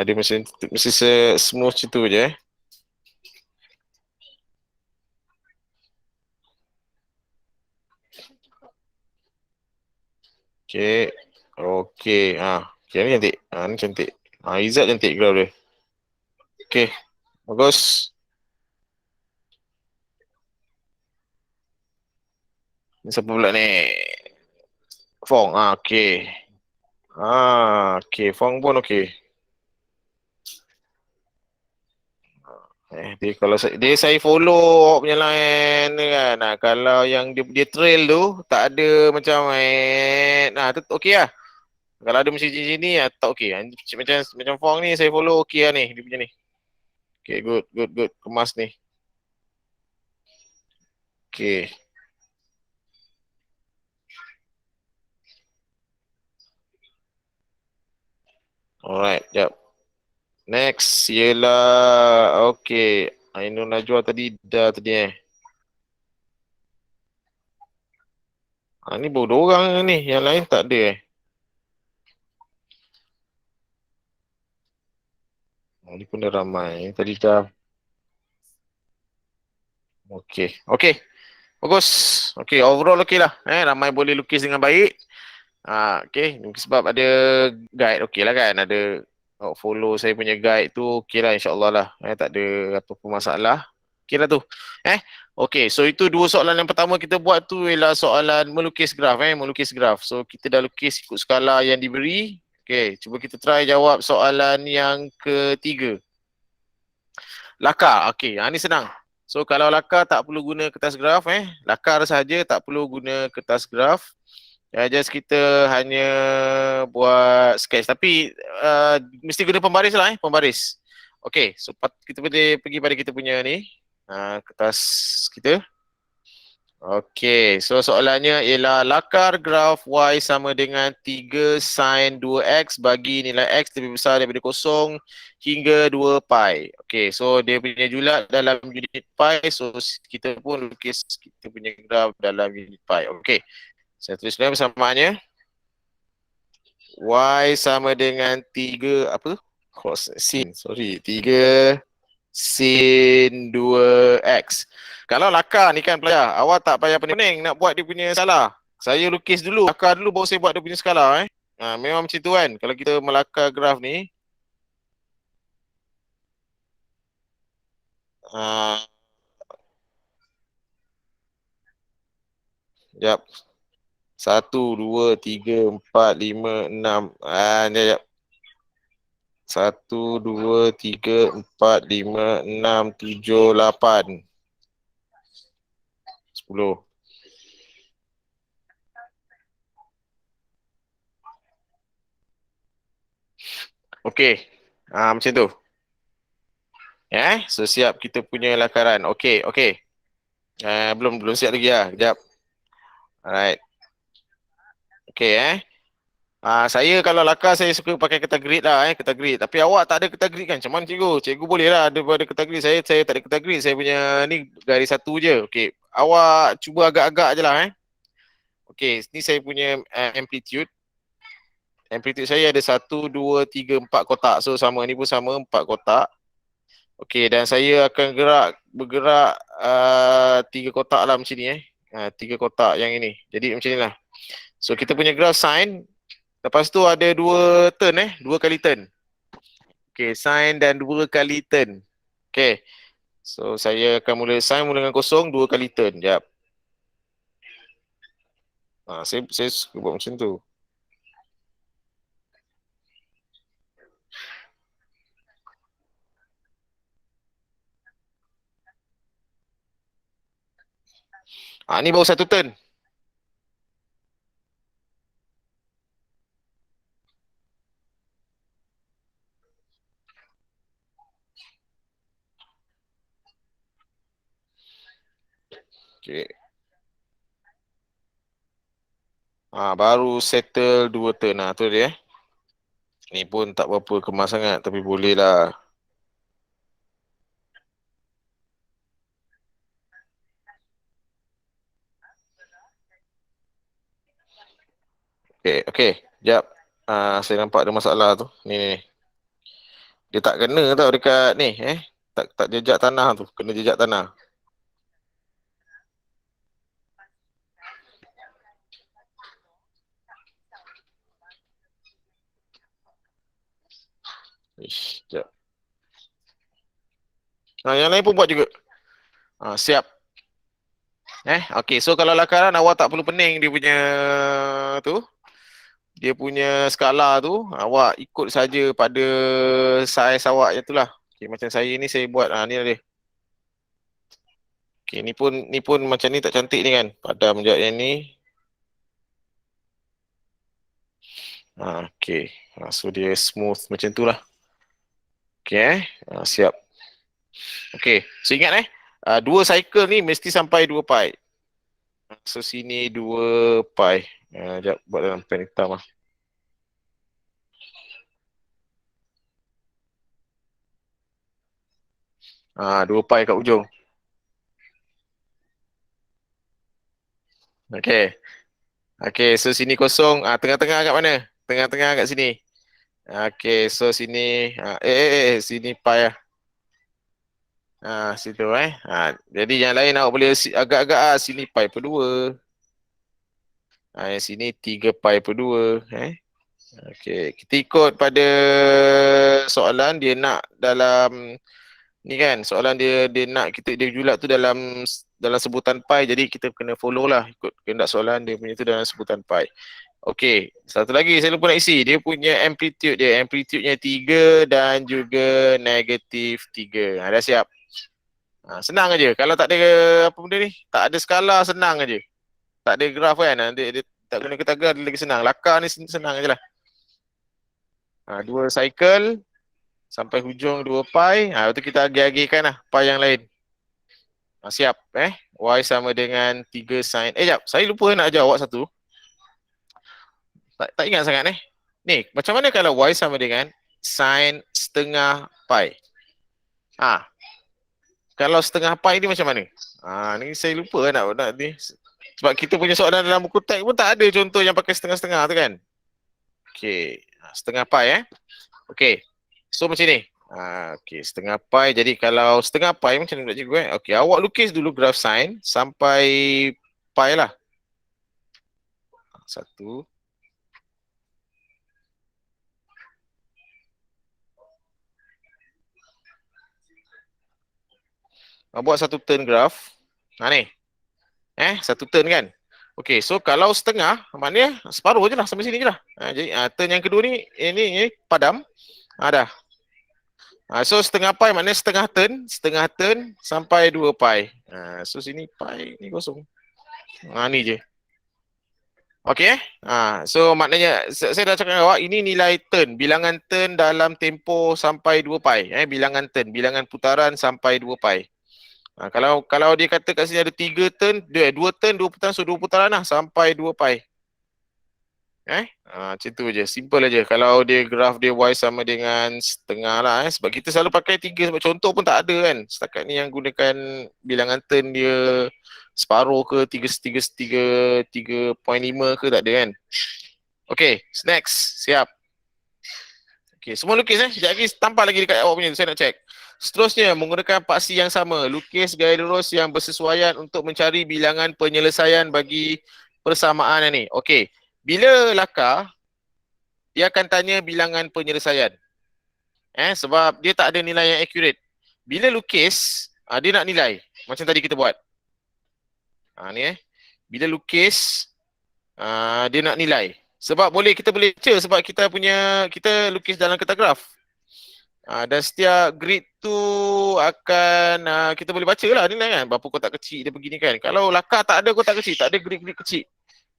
dia mesti smooth macam tu je Okey. Okey. Okey, ni cantik. Ni cantik. Izzat cantik graf dia. Okey. Bagus. Ni siapa pula ni? Fong. Okey. Okey. Fong pun okey. Saya follow awak punya line ni kan. Kalau yang dia trail tu tak ada macam tu okey lah. Kalau ada macam ni tak okey. Macam Fong ni saya follow okey lah ni, dia punya ni. Okey, good. Kemas ni. Okey. Alright, jap. Next ialah Ainul Najwa tadi dah tadi ni baru 2 orang ni, yang lain tak ada ni pun dah ramai. Tadi dah Okey. Bagus. Okey, overall okey lah. Ramai boleh lukis dengan baik. Okey, sebab ada guide okey lah kan. Ada follow saya punya guide tu okey lah, insyaAllah lah. Tak ada apa-apa masalah. Okey lah tu. Okey, so itu 2 soalan yang pertama kita buat tu ialah soalan melukis graf. Melukis graf. So kita dah lukis ikut skala yang diberi. Okey, cuba kita try jawab soalan yang ketiga. Lakar. Okey, ni senang. So kalau lakar tak perlu guna kertas graf. Lakar saja tak perlu guna kertas graf. Just kita hanya buat sketch. Tapi mesti guna pembaris lah. Pembaris. Okey, so kita boleh pergi pada kita punya ni. Kertas kita. Okey, so soalannya ialah lakar graf Y sama dengan 3 sin 2X bagi nilai X lebih besar daripada 0 hingga 2 pi. Okey, so dia punya julat dalam unit pi. So kita pun lukis kita punya graf dalam unit pi. Okey, saya tuliskan persamaannya. Y sama dengan 3 apa tu? Sin. 3 sin 2X. Kalau lakar ni kan pelajar, awak tak payah pening-pening nak buat dia punya skala. Saya lukis dulu, lakar dulu baru saya buat dia punya skala. Memang macam tu kan. Kalau kita melakar graf ni. Sekejap. 1, 2, 3, 4, 5, 6. Sekejap. 1, 2, 3, 4, 5, 6, 7, 8. 10. Okey. Macam tu. So siap kita punya lakaran. Okey. Belum siap lagi lah. Sekejap. Alright. Okey saya kalau lakar saya suka pakai kertas grid lah kertas grid. Tapi awak tak ada kertas grid kan? Macam mana cikgu? Cikgu boleh lah ada kertas grid. Saya tak ada kertas grid. Saya punya ni garis satu je. Okey. Awak cuba agak-agak je lah Okey, ni saya punya amplitude. Amplitude saya ada 1, 2, 3, 4 kotak. So sama ni pun sama 4 kotak. Okey, dan saya akan bergerak 3 kotak lah macam ni 3 kotak yang ini. Jadi macam ni lah. So kita punya graph sin. Lepas tu ada 2 turn 2 kali turn. Okey, sin dan 2 kali turn. Okey. So saya akan sin mula dengan 0, 2 kali turn. Sekejap. Saya suka buat macam tu. Ni baru satu turn. Okay. Baru settle 2 turn. Tu dia. Ni pun tak berapa kemas sangat tapi boleh lah. Okay. Sekejap. Saya nampak ada masalah tu. Ni. Dia tak kena tau dekat ni. Tak jejak tanah tu. Kena jejak tanah. Sekejap. Yang lain pun buat juga. Siap. Okay. So kalau lakaran awak tak perlu pening dia punya tu. Dia punya skala tu. Awak ikut saja pada saiz awak je tu lah. Okay, macam saya ni saya buat. Ni lah dia. Okay, ni pun macam ni tak cantik ni kan. Padam sekejap yang ni. Okay. So dia smooth macam tu lah. Okay siap. Okay. So ingat 2 cycle ni mesti sampai 2 pi. So sini 2 pi. Sekejap buat dalam pen hitam lah. Dua pi kat ujung. Okay, so sini kosong. Tengah-tengah kat mana? Tengah-tengah kat sini. Okay, so sini. Sini pi lah. Situ jadi yang lain awak boleh agak-agak sini pi per 2. Yang sini 3 pi per 2. Okay, kita ikut pada soalan dia nak dalam ni kan, soalan dia nak kita dia julat tu dalam sebutan pi, jadi kita kena follow lah ikut kehendak soalan dia punya tu dalam sebutan pi. Okay, satu lagi saya lupa nak isi, dia punya amplitude-nya 3 dan juga negatif 3. Dah siap. Senang aja. Kalau tak ada apa benda ni, tak ada skala, senang aja. Tak ada graf kan, dia tak guna ketagar, dia lagi senang. Lakar ni senang aje lah. 2 cycle sampai hujung 2 pi. Lepas tu kita agih-agihkan lah pi yang lain. Siap. Y sama dengan 3 sin. Jap, saya lupa nak ajar awak satu. Tak ingat sangat ni, macam mana kalau Y sama dengan sin setengah pi? Kalau setengah pi ni macam mana? Ni saya lupa nak ni. Sebab kita punya soalan dalam buku teks pun tak ada contoh yang pakai setengah-setengah tu kan. Okay, setengah pi Okay, so macam ni. Okay, setengah pi. Jadi kalau setengah pi macam mana nak cikgu Okay, awak lukis dulu graf sin sampai pi lah. 1. Buat satu turn graf. Ni. Satu turn kan. Okay, so kalau setengah, maknanya separuh je lah, sampai sini je lah. Jadi turn yang kedua ni, ini padam. Dah. So setengah pi maknanya setengah turn sampai 2 pi. So sini pi ni kosong. Ni je. Okay. So maknanya saya dah cakap dengan awak, ini nilai turn, bilangan turn dalam tempoh sampai 2 pi. Bilangan turn, bilangan putaran sampai 2 pi. Kalau dia kata kat sini ada 3 turn, 2 turn, 2 putaran, so 2 putaran lah sampai 2 pi. Macam tu je, simple aja. Kalau dia graf dia Y sama dengan setengah lah sebab kita selalu pakai 3 sebab contoh pun tak ada kan. Setakat ni yang gunakan bilangan turn dia separuh ke 3.5 ke tak ada kan. Okay, next, siap. Okay, semua lukis sekejap lagi tampak lagi dekat awak punya tu, saya nak check. Seterusnya, menggunakan paksi yang sama, lukis gaya lurus yang bersesuaian untuk mencari bilangan penyelesaian bagi persamaan ni. Okey, bila lakar, dia akan tanya bilangan penyelesaian. Sebab dia tak ada nilai yang accurate. Bila lukis, dia nak nilai. Macam tadi kita buat. Bila lukis, dia nak nilai. Sebab kita boleh baca sebab kita lukis dalam kertas graf. Dan setiap grid tu akan kita boleh baca lah nilai kan. Berapa kotak kecil dia begini kan. Kalau lakar tak ada kotak kecil, tak ada grid-grid kecil.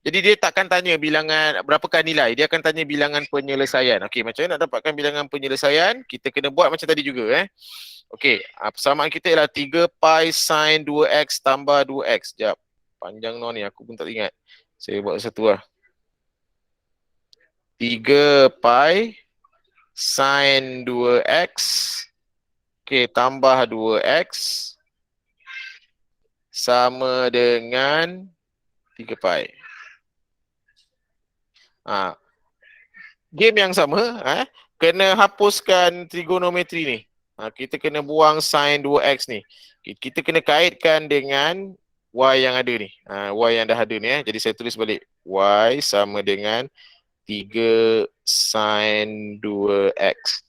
Jadi dia takkan tanya bilangan berapakah nilai. Dia akan tanya bilangan penyelesaian. Okey, macam mana nak dapatkan bilangan penyelesaian? Kita kena buat macam tadi juga. Okey, persamaan kita ialah 3 pi sin 2x tambah 2x. Sekejap. Panjang no ni, aku pun tak ingat. Saya buat satu lah. 3 pi sin 2x. Okey, tambah 2x sama dengan 3 pi. Game yang sama, kena hapuskan trigonometri ni. Kita kena buang sin 2x ni. Kita kena kaitkan dengan y yang ada ni. Y yang dah ada ni. Jadi saya tulis balik. Y sama dengan 3 sin 2x.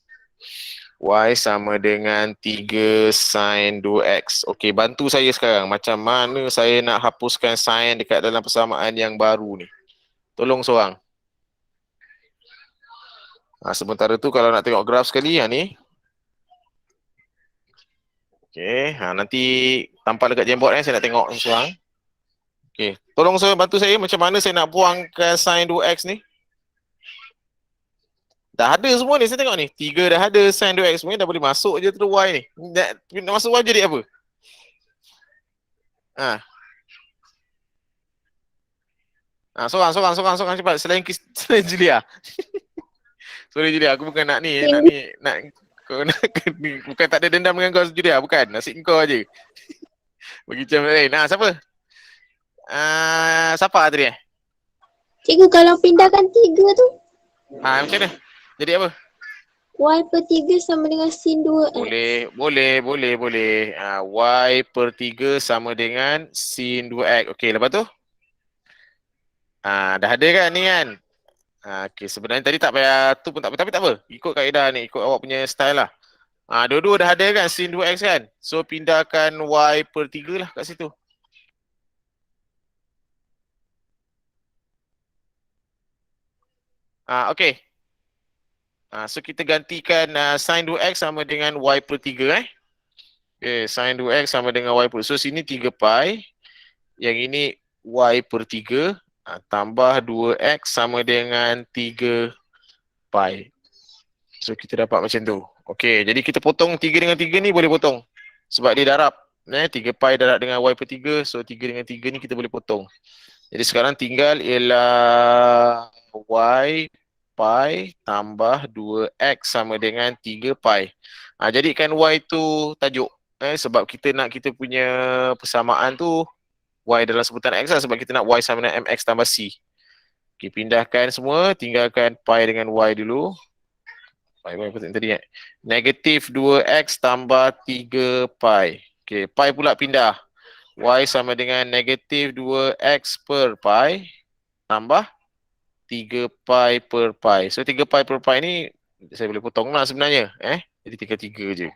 Y sama dengan 3 sin 2x. Okey, bantu saya sekarang. Macam mana saya nak hapuskan sin dekat dalam persamaan yang baru ni. Tolong seorang. Sementara tu kalau nak tengok graf sekali ni. Okey, nanti tampak dekat Jamboard saya nak tengok seorang. Okey, tolong bantu saya macam mana saya nak buangkan sin 2x ni. Dah ada semua ni, saya tengok ni. 3 dah ada, sin 2x semua dah boleh masuk je tu y ni. Nak masuk y jadi apa? Seorang cepat selain Julia. Sorry Julia, aku bukan nak bukan tak ada dendam dengan kau Julia, bukan. Nasib kau aje. Bagi macam lain. Siapa? Siapa tadi Cikgu, kalau pindahkan 3 tu macam mana? Jadi apa? y per 3 sama dengan sin 2x. Boleh. Y per 3 sama dengan sin 2x. Okey, lepas tu? Dah ada kan ni kan? Okey, sebenarnya tadi tak payah tu pun tak apa. Tapi tak apa. Ikut kaedah ni, ikut awak punya style lah. Dua-dua dah ada kan sin 2x kan? So pindahkan y per 3 lah kat situ. Okey. So kita gantikan sin 2x sama dengan y per 3 Okay, sin 2x sama dengan y per 3. So sini 3 pi. Yang ini y per 3 tambah 2x sama dengan 3 pi. So kita dapat macam tu. Okey, jadi kita potong 3 dengan 3 ni boleh potong. Sebab dia darab. 3 pi darab dengan y per 3. So 3 dengan 3 ni kita boleh potong. Jadi sekarang tinggal ialah y pi tambah 2x sama dengan 3 pi. Jadikan y tu tajuk. Sebab kita nak kita punya persamaan tu y dalam sebutan x lah. Sebab kita nak y sama dengan mx tambah c. Okay, pindahkan semua. Tinggalkan pi dengan y dulu. Pi tadi negatif 2x tambah 3 pi. Okay, pi pula pindah. Y sama dengan negatif 2x per pi tambah 3 pi per pi. So 3 pi per pi ni saya boleh potong lah sebenarnya. Jadi tinggal 3 je.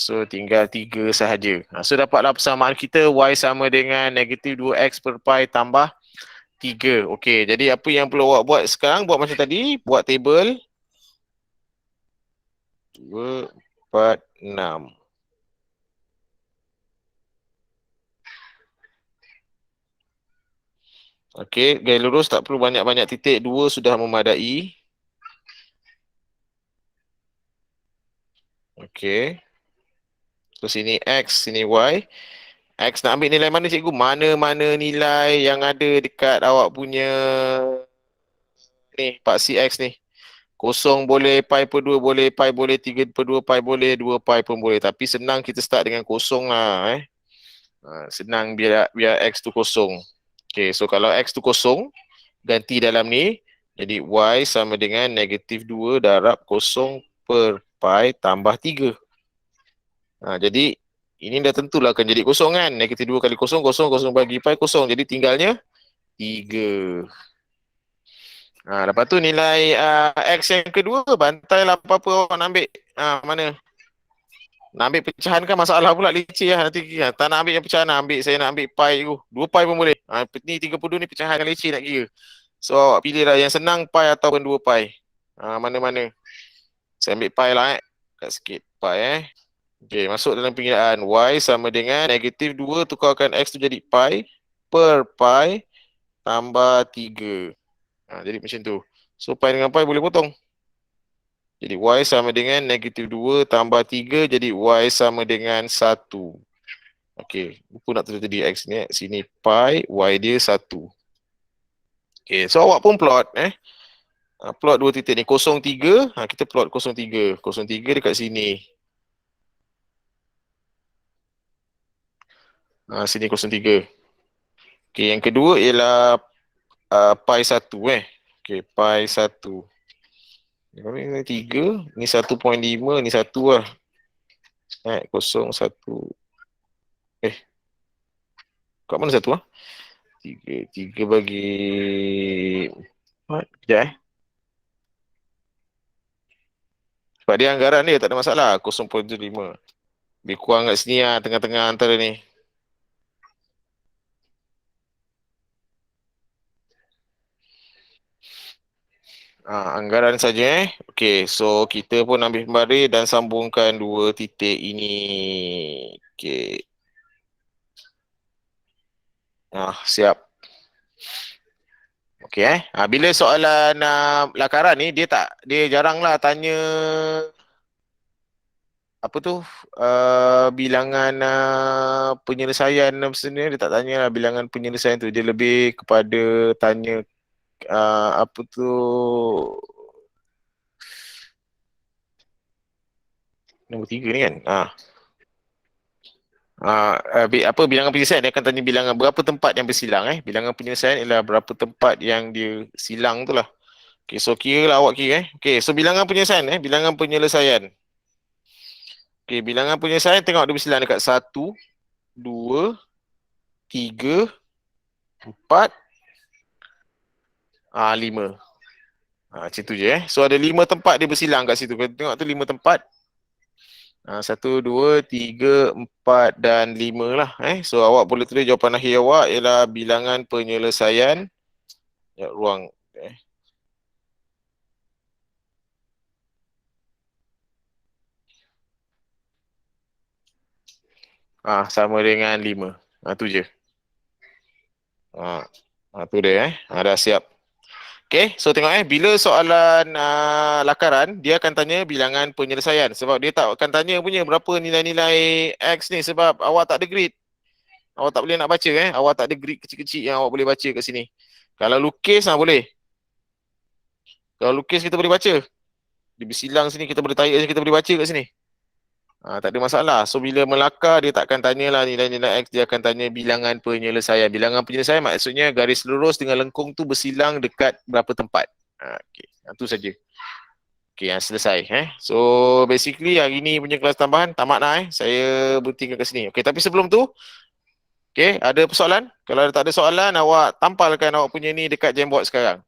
So tinggal 3 sahaja. So dapatlah persamaan kita y sama dengan negatif 2x per pi tambah 3. Okey, jadi apa yang perlu awak buat sekarang? Buat macam tadi. Buat table 2, 4, 6. Okey, gaya lurus tak perlu banyak-banyak titik. 2 sudah memadai. Okey. So sini x, sini y. X nak ambil nilai mana cikgu? Mana-mana nilai yang ada dekat awak punya ni, Pak CX ni. Kosong boleh, pi per 2 boleh, pi boleh, 3 per 2 pi boleh, 2 pi pun boleh. Tapi senang kita start dengan kosong lah. Senang biar x tu kosong. Okay, so kalau x tu kosong, ganti dalam ni. Jadi y sama dengan negatif 2 darab kosong per pi tambah 3. Jadi ini dah tentulah akan jadi kosong kan. Negatif 2 kali kosong, kosong bagi pi kosong. Jadi tinggalnya 3. Lepas tu nilai x yang kedua, bantailah apa-apa awak nak ambil. Mana? Nak ambil pecahan kan masalah pula leceh lah. Nanti tak nak ambil yang pecahan, saya nak ambil pi tu. 2 pi pun boleh. Ni 32 ni pecahan yang leceh nak kira. So awak pilihlah yang senang pi ataupun 2 pi. Mana-mana. Saya ambil pi lah kat sikit pi Okay, masuk dalam pengiraan y sama dengan negatif 2 tukarkan x tu jadi pi per pi tambah 3. Jadi macam tu. So pi dengan pi boleh potong. Jadi y sama dengan negatif 2 tambah 3 jadi y sama dengan 1. Okay, lupa nak tulis tadi x ni. Sini pi, y dia 1. Okay, so awak pun plot plot dua titik ni 03. Kita plot 03. 03 dekat sini. Sini 03. Okay, yang kedua ialah pi 1 Okay, pi 1. Ini 3, ni 1.5, ni 1 lah. 0.1. Kat mana 1 lah? 3 bagi 4. Sekejap Sebab dia anggaran dia tak ada masalah. 0.5. Lebih kurang kat sini lah, tengah-tengah antara ni. Anggaran saja Okey, so kita pun ambil pembaris dan sambungkan dua titik ini. Okey. Siap. Okey bila soalan lakaran ni dia jaranglah tanya apa tu bilangan penyelesaian sebenarnya dia tak tanyalah bilangan penyelesaian tu, dia lebih kepada tanya apa tu nombor 3 ni kan. Apa bilangan penyelesaian dia akan tanya bilangan berapa tempat yang bersilang bilangan penyelesaian ialah berapa tempat yang dia silang tu lah. Okey, so kira lah awak kira Okey, so bilangan penyelesaian bilangan penyelesaian. Okey, bilangan penyelesaian tengok dia bersilang dekat 1 2 3 4 5. Macam tu je So ada 5 tempat dia bersilang kat situ. Kau tengok tu 5 tempat. 1, 2, 3, 4 dan 5 lah. So awak boleh tulis jawapan akhir awak ialah bilangan penyelesaian ruang. Sama dengan 5. Tu je. Tu dia dah siap. Okay, so tengok bila soalan lakaran, dia akan tanya bilangan penyelesaian. Sebab dia tak akan tanya punya berapa nilai-nilai X ni sebab awak tak ada grid. Awak tak boleh nak baca awak tak ada grid kecil-kecil yang awak boleh baca kat sini. Kalau lukis boleh. Kalau lukis kita boleh baca. Dia bersilang sini, kita boleh tarik, kita boleh baca kat sini. Tak ada masalah. So bila melakar dia tak akan tanyalah nilai-nilai X, dia akan tanya bilangan penyelesaian. Bilangan penyelesaian maksudnya garis lurus dengan lengkung tu bersilang dekat berapa tempat. Okey, itu saja. Okey, selesai So basically hari ni punya kelas tambahan tamat dah Saya berhentikan kat sini. Okey, tapi sebelum tu ada persoalan? Kalau tak ada soalan, awak tampalkan awak punya ni dekat Jamboard sekarang.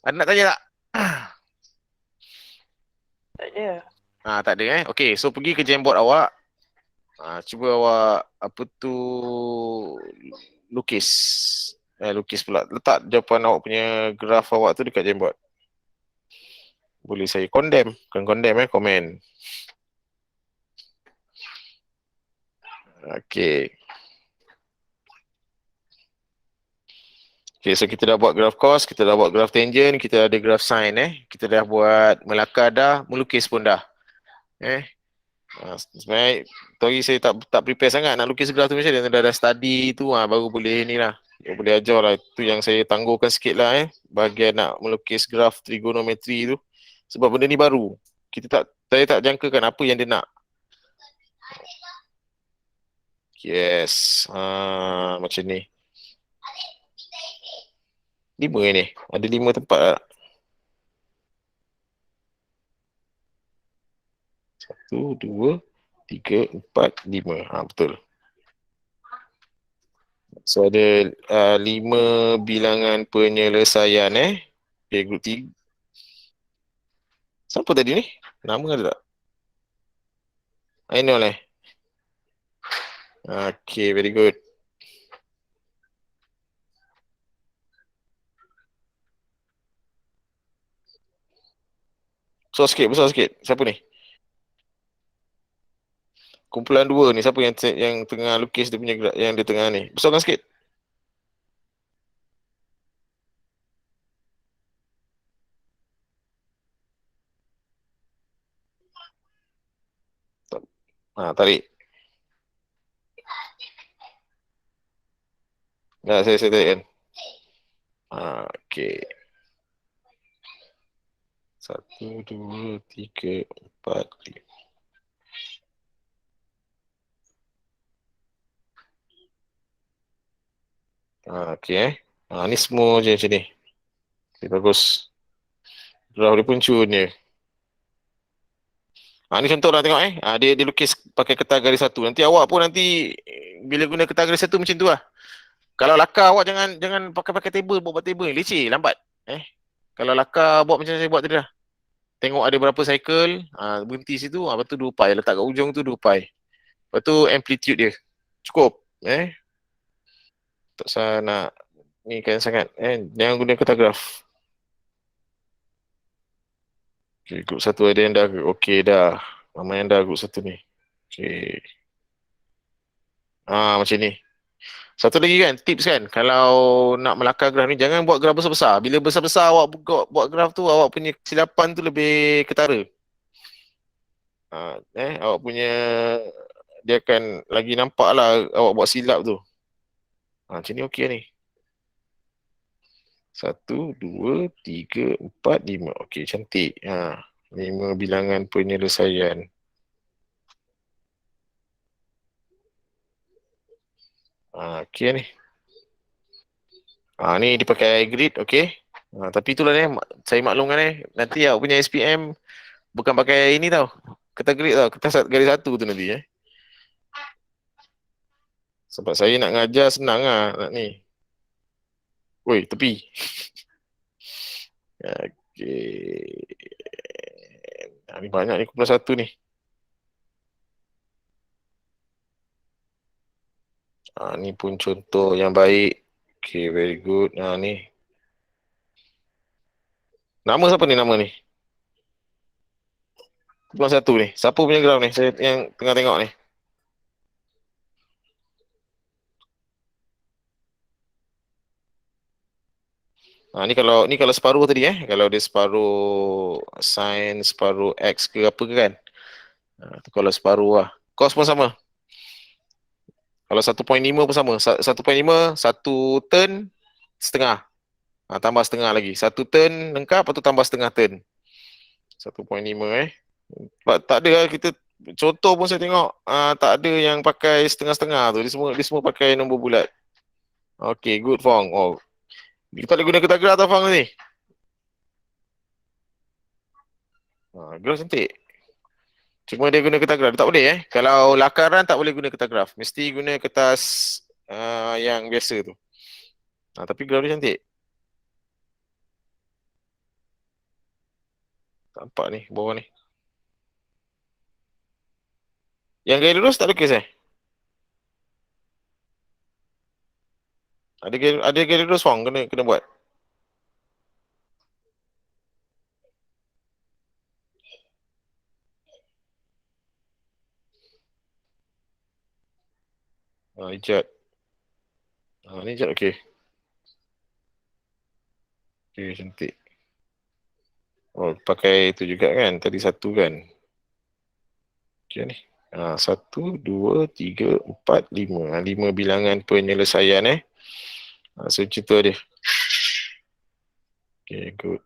Ada nak tanya tak? Tak ada. Tak ada Okey, so pergi ke Jamboard awak. Cuba awak apa tu lukis. Lukis pula. Letak jawapan awak punya graf awak tu dekat Jamboard. Boleh saya condemn. Bukan condemn komen. Okey. Okay, so kita dah buat graf cos, kita dah buat graf tangent, kita ada graf sin Kita dah buat melakar dah, melukis pun dah. Sebenarnya tadi saya tak prepare sangat nak lukis graf tu macam mana. Dah study tu baru boleh ni lah. Boleh ajar lah. Itu yang saya tangguhkan sikit lah bahagian nak melukis graf trigonometri tu. Sebab benda ni baru. Saya tak jangkakan apa yang dia nak. Yes. Macam ni. 5 ni. Ada 5 tempat lah. 1, 2, 3, 4, 5. Betul. So ada 5 bilangan penyelesaian Okay, group 3. Siapa tadi ni? Nama ada tak? Ainul Okay, very good. Besar sikit. Siapa ni? Kumpulan 2 ni, siapa yang tengah lukis dia punya gerak, yang dia tengah ni? Besarkan sikit. Tarik. Saya tarik kan. Okey. 1, 2, 3, 4, 5. Okey. Ni semua je macam ni. Okay, bagus. Graf dia pun cun je. Ni contoh lah tengok dia lukis pakai kertas garis satu. Nanti awak pun bila guna kertas garis satu macam tu lah. Kalau lakar awak jangan pakai table, buat table ni leceh, lambat. Kalau lakar buat macam saya buat tadi lah. Tengok ada berapa cycle, berhenti situ, lepas tu 2 pi, letak kat ujung tu 2 pi. Lepas tu amplitude dia. Cukup. Tak usah nak ni kan sangat. Jangan guna kertas graf. Okay, group 1 ada yang dah. Okey dah. Ramai yang dah group 1 ni. Okey. Macam ni. Satu lagi kan, tips kan, kalau nak melakar graf ni, jangan buat graf besar-besar. Bila besar-besar awak buat graf tu, awak punya kesilapan tu lebih ketara. Awak punya, dia akan lagi nampak lah awak buat silap tu. Macam ni okey ni. 1, 2, 3, 4, 5. Okey, cantik. 5 bilangan penyelesaian. Okey ni. Ni dipakai grid, okey. Tapi itulah ni, saya maklumkan nanti awak punya SPM bukan pakai ini tau. Kertas grid tau, kertas garis satu tu nanti Sebab saya nak ngajar senang lah nak ni. Woi, tepi. Okey. Ni banyak ni kumpulan 1 ni. Ni pun contoh yang baik. Okay, very good. Ni. Nama siapa ni nama ni? Kumpulan 1 ni. Siapa punya graf ni? Saya yang tengah tengok ni. Ni kalau separuh tadi Kalau dia separuh sin, separuh x ke apa ke kan. Kalau separuh lah. Cos pun sama. Kalau 1.5 pun sama. 1.5, 1 turn setengah. Tambah setengah lagi. 1 turn lengkap, lepas tu tambah setengah turn. 1.5 Sebab tak ada lah kita, contoh pun saya tengok, tak ada yang pakai setengah-setengah tu. Dia semua pakai nombor bulat. Okay, good Fong. Kita boleh guna kertas graf atau Fong ni? Graf cantik. Cuma dia guna kertas graf. Dia tak boleh Kalau lakaran tak boleh guna kertas graf. Mesti guna kertas yang biasa tu. Tapi graf dia cantik. Nampak ni, bawah ni. Yang gaya lurus tak lukis Ada gaya lurus Fong, kena buat. Ijat. Ni ijat okey. Okey, cantik. Pakai itu juga kan, tadi 1 kan. Okey ni. 1, 2, 3, 4, 5. 5 bilangan penyelesaian So cerita dia. Okay, good.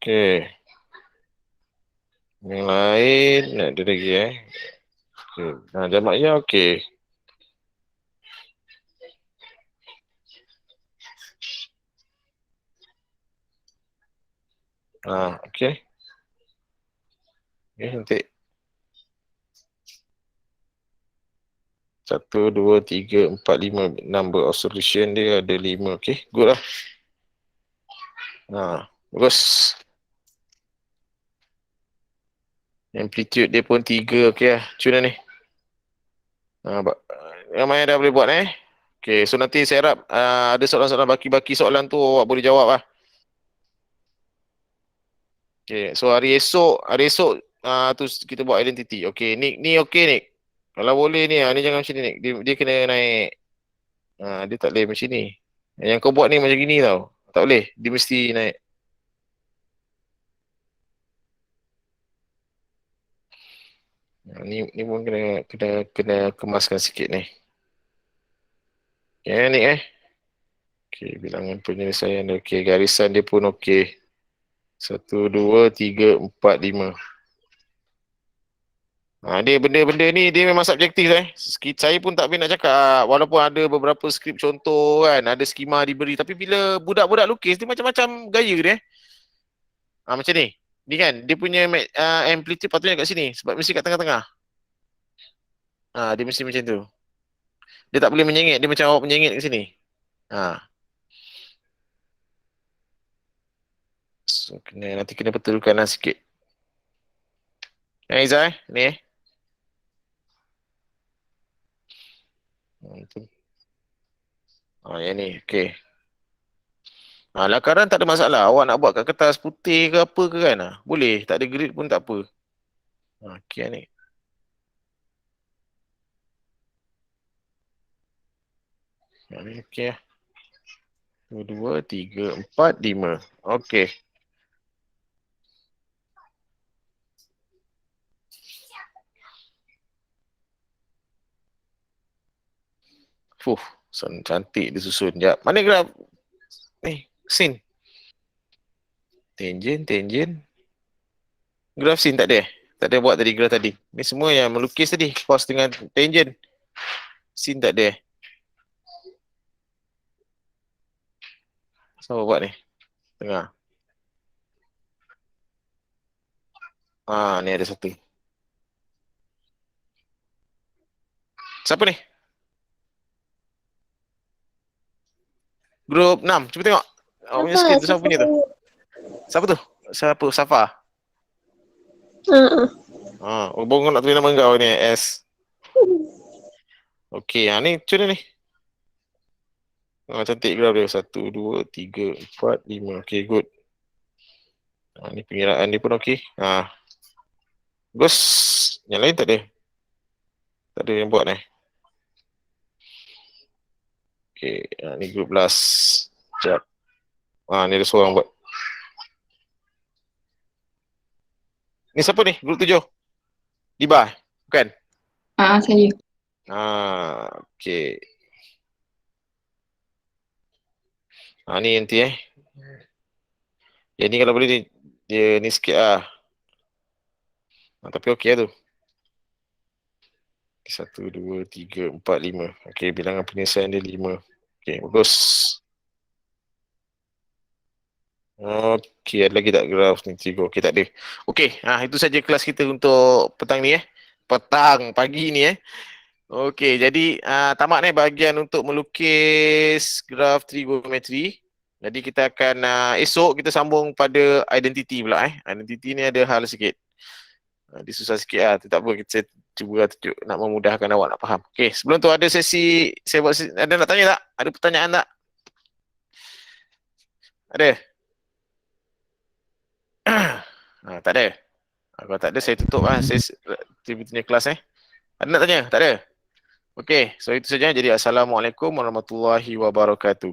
Okay. Yang lain ada lagi Okay. Jamak ya okey. Okey. Cantik. 1, 2, 3, 4, 5. Number of solution dia ada 5. Okey, good lah. Bagus. Amplitude dia pun 3. Okey lah. Cun lah ni. Ramai dah boleh buat Okay, so nanti saya harap ada soalan-soalan baki-baki soalan tu awak boleh jawab lah. Okay, so hari esok tu kita buat identity. Okay, ni okay Nick. Kalau boleh ni, ni jangan macam ni Nick. Dia kena naik. Dia tak boleh macam ni. Yang kau buat ni macam gini tau. Tak boleh. Dia mesti naik. Ni pun kena kemaskan sikit ni. Okay, Nick Okay, bilangan penyelesaian dia. Okay, garisan dia pun okay. 1, 2, 3, 4, 5. Dia benda-benda ni dia memang subjektif Saya pun tak boleh nak cakap walaupun ada beberapa skrip contoh kan, ada skema diberi, tapi bila budak-budak lukis dia macam-macam gaya dia. Macam ni. Ni kan dia punya amplitude patutnya kat sini sebab mesti kat tengah-tengah. Dia mesti macam tu. Dia tak boleh menyengit, dia macam awak menyengit kat sini. So, nanti kena betulkan lah sikit. Izzah ni yang ni, okey. Lakaran tak ada masalah. Awak nak buat kat kertas putih ke apa ke kan? Boleh. Tak ada grid pun tak apa. Okey ni. Ni okey lah. 1, 2, 3, 4, 5. Okey. Cantik dia susun. Sekejap. Mana graf? Ni, sin. Tangent. Graf sin tak ada? Tak ada buat tadi graf tadi. Ni semua yang melukis tadi. Cos dengan tangent. Sin tak ada. Siapa buat ni? Tengah. Ni ada satu. Siapa ni? Grup 6. Cuba tengok. Awak punya skrin tu siapa punya tu? Siapa tu? Siapa? Safa? Bongong nak tulis nama kau ni. S. Okey, ni macam ni. Cantik graf dia. 1, 2, 3, 4, 5. Okey, good. Ni pengiraan dia pun okey. Bagus. Yang lain tak ada. Tak ada yang buat ni. Okey, ni grup last. Sekejap. Ni ada seorang buat. Ni siapa ni? Grup 7. Diba? Bukan? Saya. Okey. Ni nanti Yang ni kalau boleh dia ni sikit lah. Tapi okey lah tu. 1, 2, 3, 4, 5. Okey, bilangan penyelesaian dia 5. Okey, bagus. Okey, ada lagi tak graf ni? 3. Okey, tak ada. Okey, itu saja kelas kita untuk petang ni pagi ni Okey, jadi tamat bahagian untuk melukis graf trigonometri. Jadi kita akan esok kita sambung pada identity pula Identity ni ada hal sikit. Dia susah sikit lah. Tak apa, kita cuba tunjuk nak memudahkan awak nak faham. Okey, sebelum tu ada sesi saya buat ada nak tanya tak? Ada pertanyaan tak? Ada? Tak ada. Kalau tak ada saya tutup saya aktivitinya kelas Ada nak tanya? Tak ada? Okey, so itu saja. Jadi assalamualaikum warahmatullahi wabarakatuh.